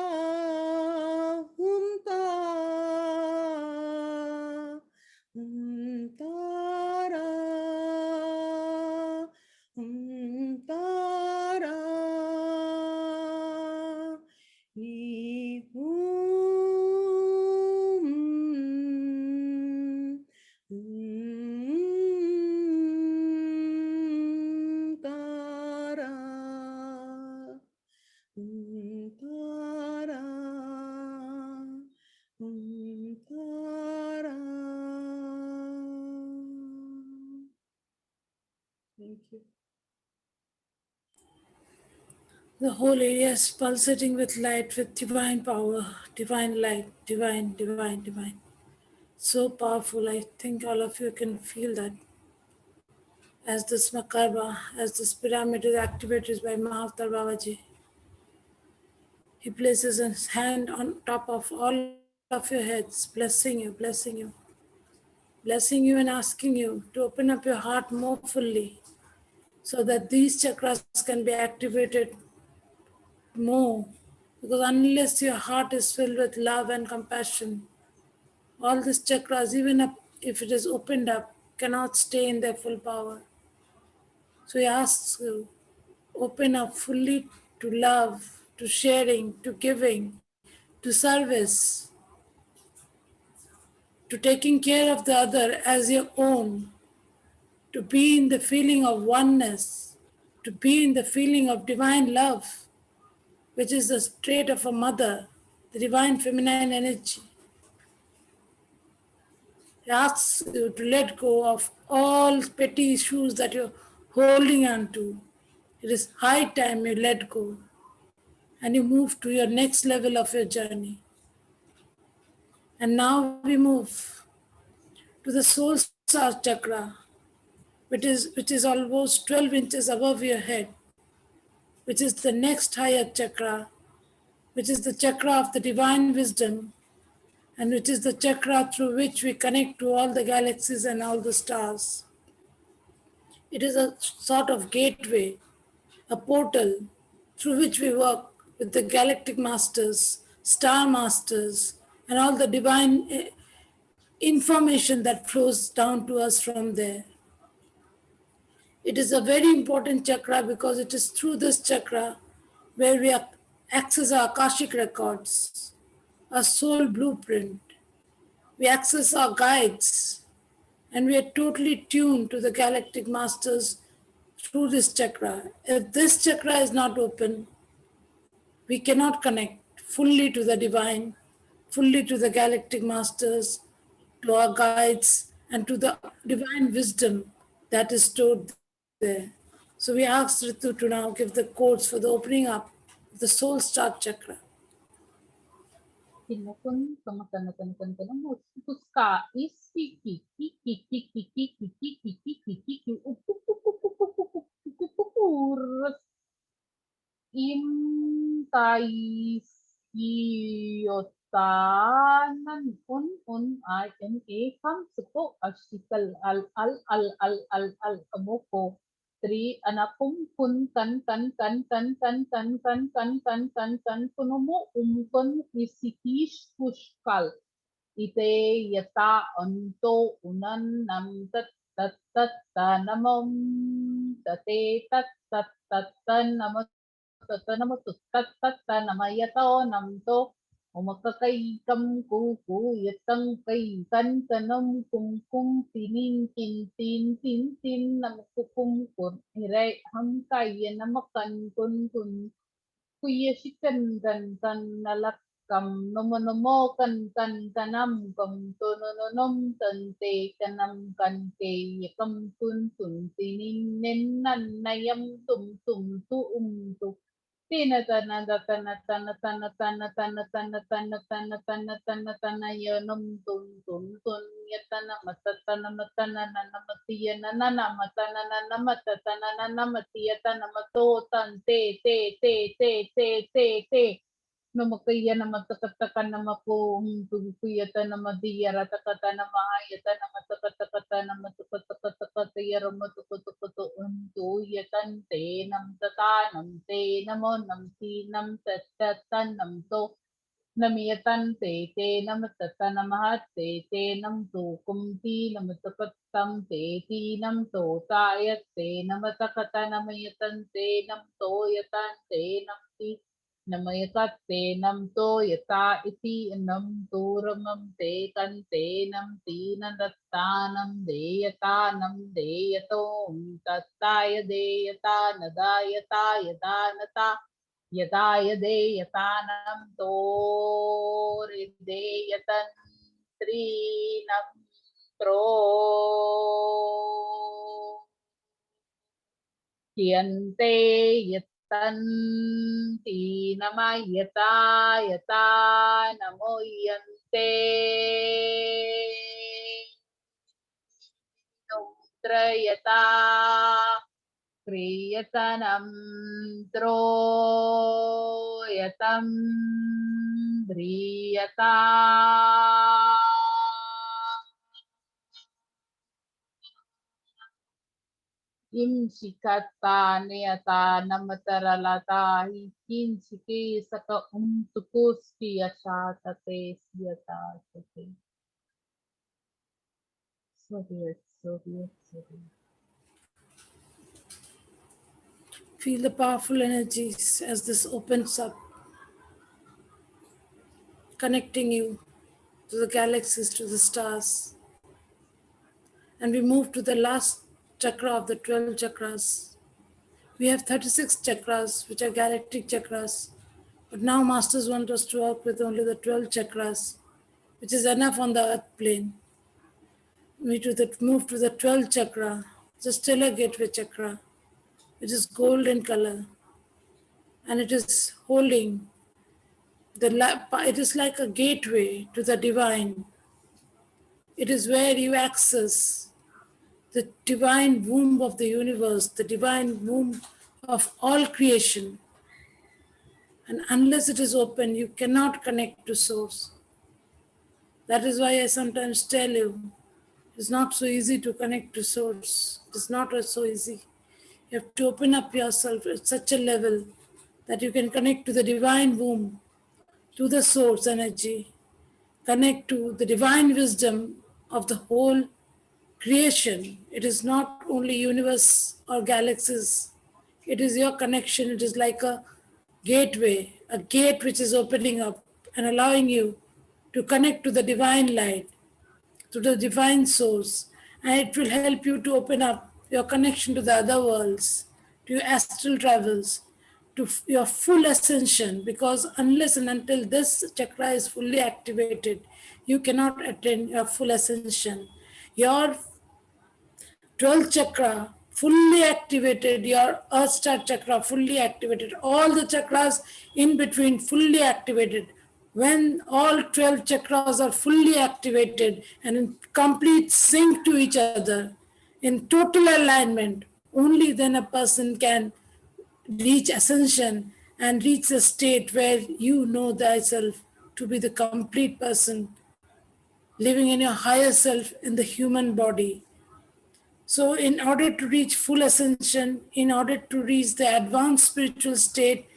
tara tara tara tara. Thank you. The whole area is pulsating with light, with divine power, divine light, divine, divine, divine. So powerful. I think all of you can feel that as this Makarba, as this pyramid is activated by Mahavtar Babaji. He places his hand on top of all of your heads, blessing you and asking you to open up your heart more fully so that these chakras can be activated more. Because unless your heart is filled with love and compassion, all these chakras, even if it is opened up, cannot stay in their full power. So he asks you, open up fully to love, to sharing, to giving, to service, to taking care of the other as your own, to be in the feeling of oneness, to be in the feeling of divine love, which is the trait of a mother, the divine feminine energy. It asks you to let go of all petty issues that you're holding on to. It is high time you let go and you move to your next level of your journey. And now we move to the soul star chakra, which is almost 12 inches above your head, which is the next higher chakra, which is the chakra of the divine wisdom, and which is the chakra through which we connect to all the galaxies and all the stars. It is a sort of gateway, a portal through which we work with the galactic masters, star masters, and all the divine information that flows down to us from there. It is a very important chakra because it is through this chakra where we access our Akashic records, our soul blueprint. We access our guides, and we are totally tuned to the galactic masters through this chakra. If this chakra is not open, we cannot connect fully to the divine, fully to the galactic masters, to our guides, and to the divine wisdom that is stored there. So we asked Ritu to now give the codes for the opening up of the soul start chakra. Tinukun tumatanatan tuska isi kiki kiki kiki kiki kiki kiki upupupupupupupupupurus imtaisiotanan un I am a kamsuko ashikal al amoko 3 anakum kun kan kunumu isikish pushkal ite yata anto unan nam tat namam tate tat namat namat namayato namto umakakay kam kuku yatang kay kanam kum tin namkukum kun hiray hamkay namakan kun kuya shikan gan nalak Kam nomo nomo kan kanam kam to no no nom tante kanam kante yakam tun tun tinin nen nan nayam tum tu tu tina tana tana tana tana tana tana tana tana tana tana tana tana yanam tun yatana matatana matana nana matiya nana matana nana matatana nana matiya tana mato tante te Namakaya namatakataka namakung tugukuyata namadiyaratakata namahayata namatapatakata namatupatakata yaramatukutukutu untu yatante namtata namte namo namti namtatata namto namiyatante te namatata namahate te namtu kumti namatapattam te ti namto tayate namatakata namayatante namto yatante namti Namayakatte nam to yata iti nam turamam te kante nam tinandattanam deyatanam deyatom tattaya deyata nadayata yadanata yadaya deyatanam to rideyatan trinam tro Yante yatanti namayata yata namoyante nutrayata kriyatanam troyatam driyata Imshikata neata namataralata hikinchiki saka umtukuski ashatate siyata sate. Soviet. Feel the powerful energies as this opens up, connecting you to the galaxies, to the stars. And we move to the last chakra of the 12 chakras. We have 36 chakras, which are galactic chakras. But now masters want us to work with only the 12 chakras, which is enough on the earth plane. We move to the 12th chakra, the stellar gateway chakra, which is gold in color. And it is holding it is like a gateway to the divine. It is where you access the divine womb of the universe, the divine womb of all creation. And unless it is open, you cannot connect to source. That is why I sometimes tell you, it's not so easy to connect to source. It's not so easy. You have to open up yourself at such a level that you can connect to the divine womb, to the source energy, connect to the divine wisdom of the whole creation. It is not only universe or galaxies. It is your connection. It is like a gateway, a gate which is opening up and allowing you to connect to the divine light, to the divine source. And it will help you to open up your connection to the other worlds, to your astral travels, to your full ascension. Because unless and until this chakra is fully activated, you cannot attain your full ascension. Your 12th chakra fully activated, your earth star chakra fully activated, all the chakras in between fully activated. When all 12 chakras are fully activated and in complete sync to each other, in total alignment, only then a person can reach ascension and reach a state where you know thyself to be the complete person living in your higher self in the human body. So, in order to reach full ascension, in order to reach the advanced spiritual state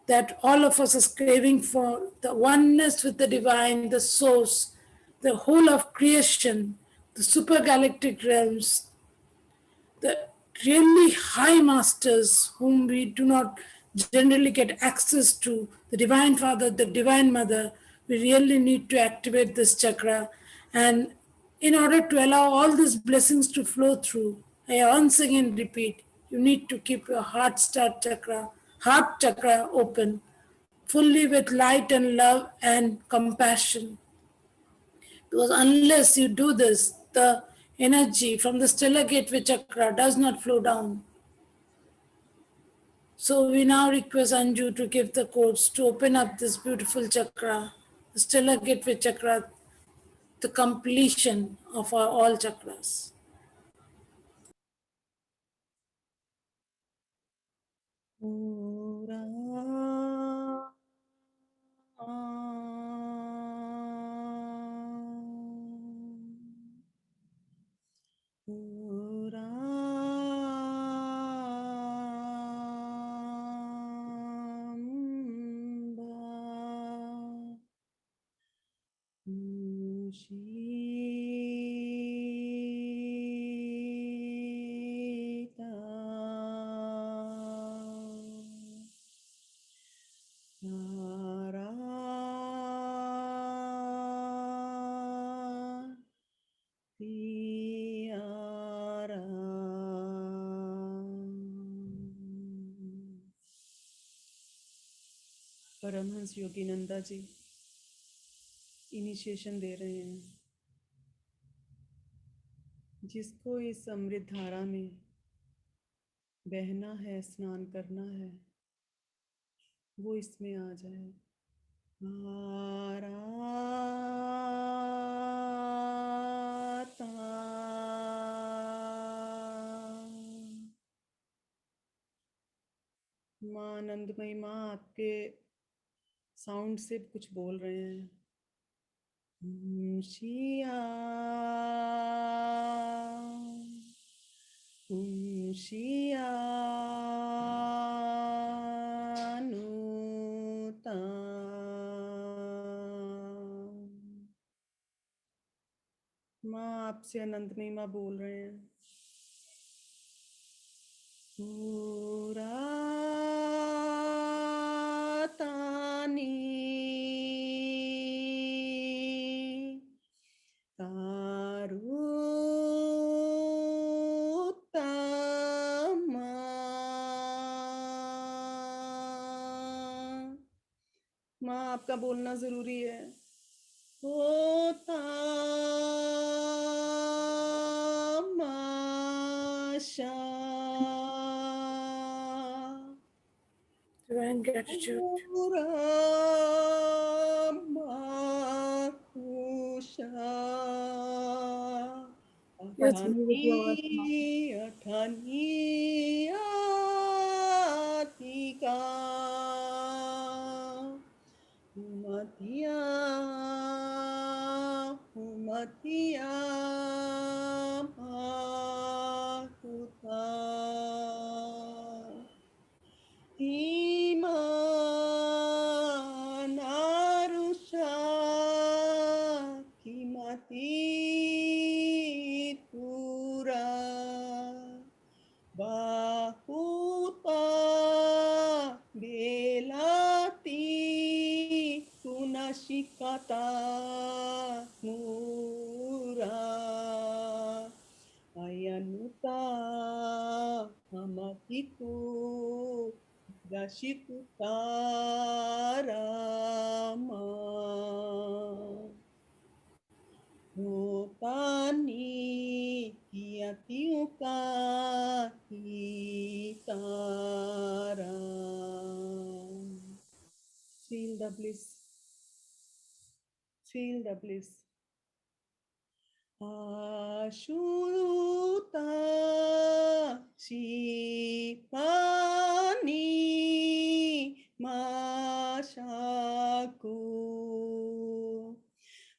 that all of us are craving for, the oneness with the divine, the source, the whole of creation, the supergalactic realms, the really high masters whom we do not generally get access to, the Divine Father, the Divine Mother, we really need to activate this chakra. And in order to allow all these blessings to flow through, I once again repeat, you need to keep your heart chakra open fully with light and love and compassion. Because unless you do this, the energy from the stellar gateway chakra does not flow down. So we now request Anju to give the codes to open up this beautiful chakra, the stellar gateway chakra, the completion of our all chakras. Ora Ora Shita Nara Tiara Paramahansa Yogananda ji initiation दे रहे हैं। जिसको इस अमृत धारा में बहना है, स्नान करना है, वो इसमें आ जाए। आराता माँ आनंदमयी माँ आपके साउंड से कुछ बोल रहे हैं। शिया शियानुता माँ आपसे अनंतमयी माँ बोल रहे हैं। पुरातानी तारुतमा माँ आपका बोलना जरूरी है। होता माशा Divine gratitude. Let's move with yours, ma'am. Umatia Mahuta Imanarusha Kimati Pura Bahuta Belati Tunashikata Mura Ayanuta Amatiku Rashikutarama Nopani Kiatiuka Hitara Feel the bliss. Feel the bliss. Ashuta Shipani Mashaku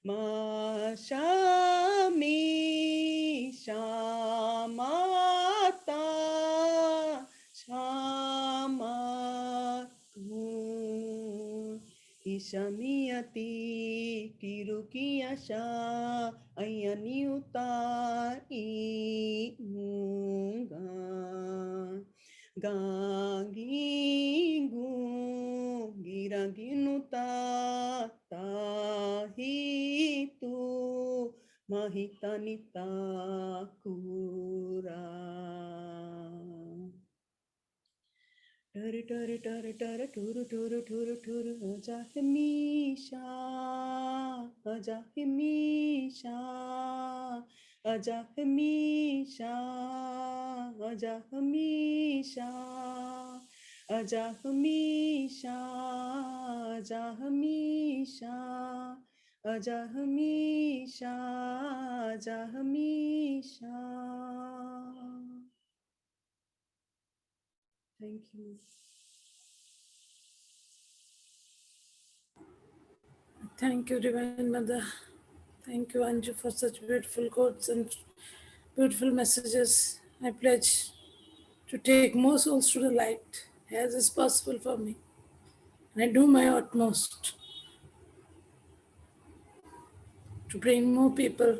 Mashami Shamata Shamatu Ishamiyati Kirukiyasha Ayaniuta Iunga Gangingu Giraginuta Tahitu Mahitanita Kura टर टर टर टर टुरु टुरु टुरु टुरु आजा हमेशा, आजा हमेशा, आजा हमेशा, आजा हमेशा, आजा हमेशा, आजा हमेशा, आजा हमेशा, आजा हमेशा. Thank you. Thank you, Divine Mother. Thank you, Anju, for such beautiful quotes and beautiful messages. I pledge to take more souls to the light as is possible for me. And I do my utmost to bring more people,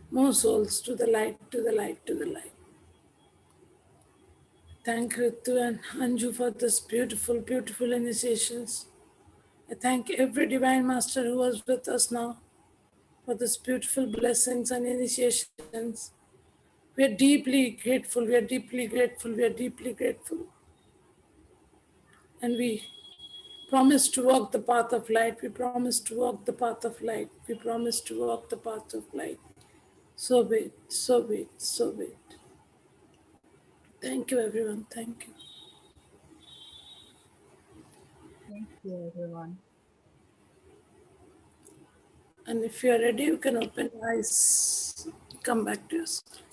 more souls to the light, to the light, to the light. Thank Ritu and Anju for this beautiful, beautiful initiations. I thank every Divine Master who was with us now for this beautiful blessings and initiations. We are deeply grateful, we are deeply grateful, we are deeply grateful. And we promise to walk the path of light, we promise to walk the path of light, we promise to walk the path of light. So be it, so be it, so be it. Thank you, everyone. Thank you. Thank you, everyone. And if you are ready, you can open your eyes, come back to yourself.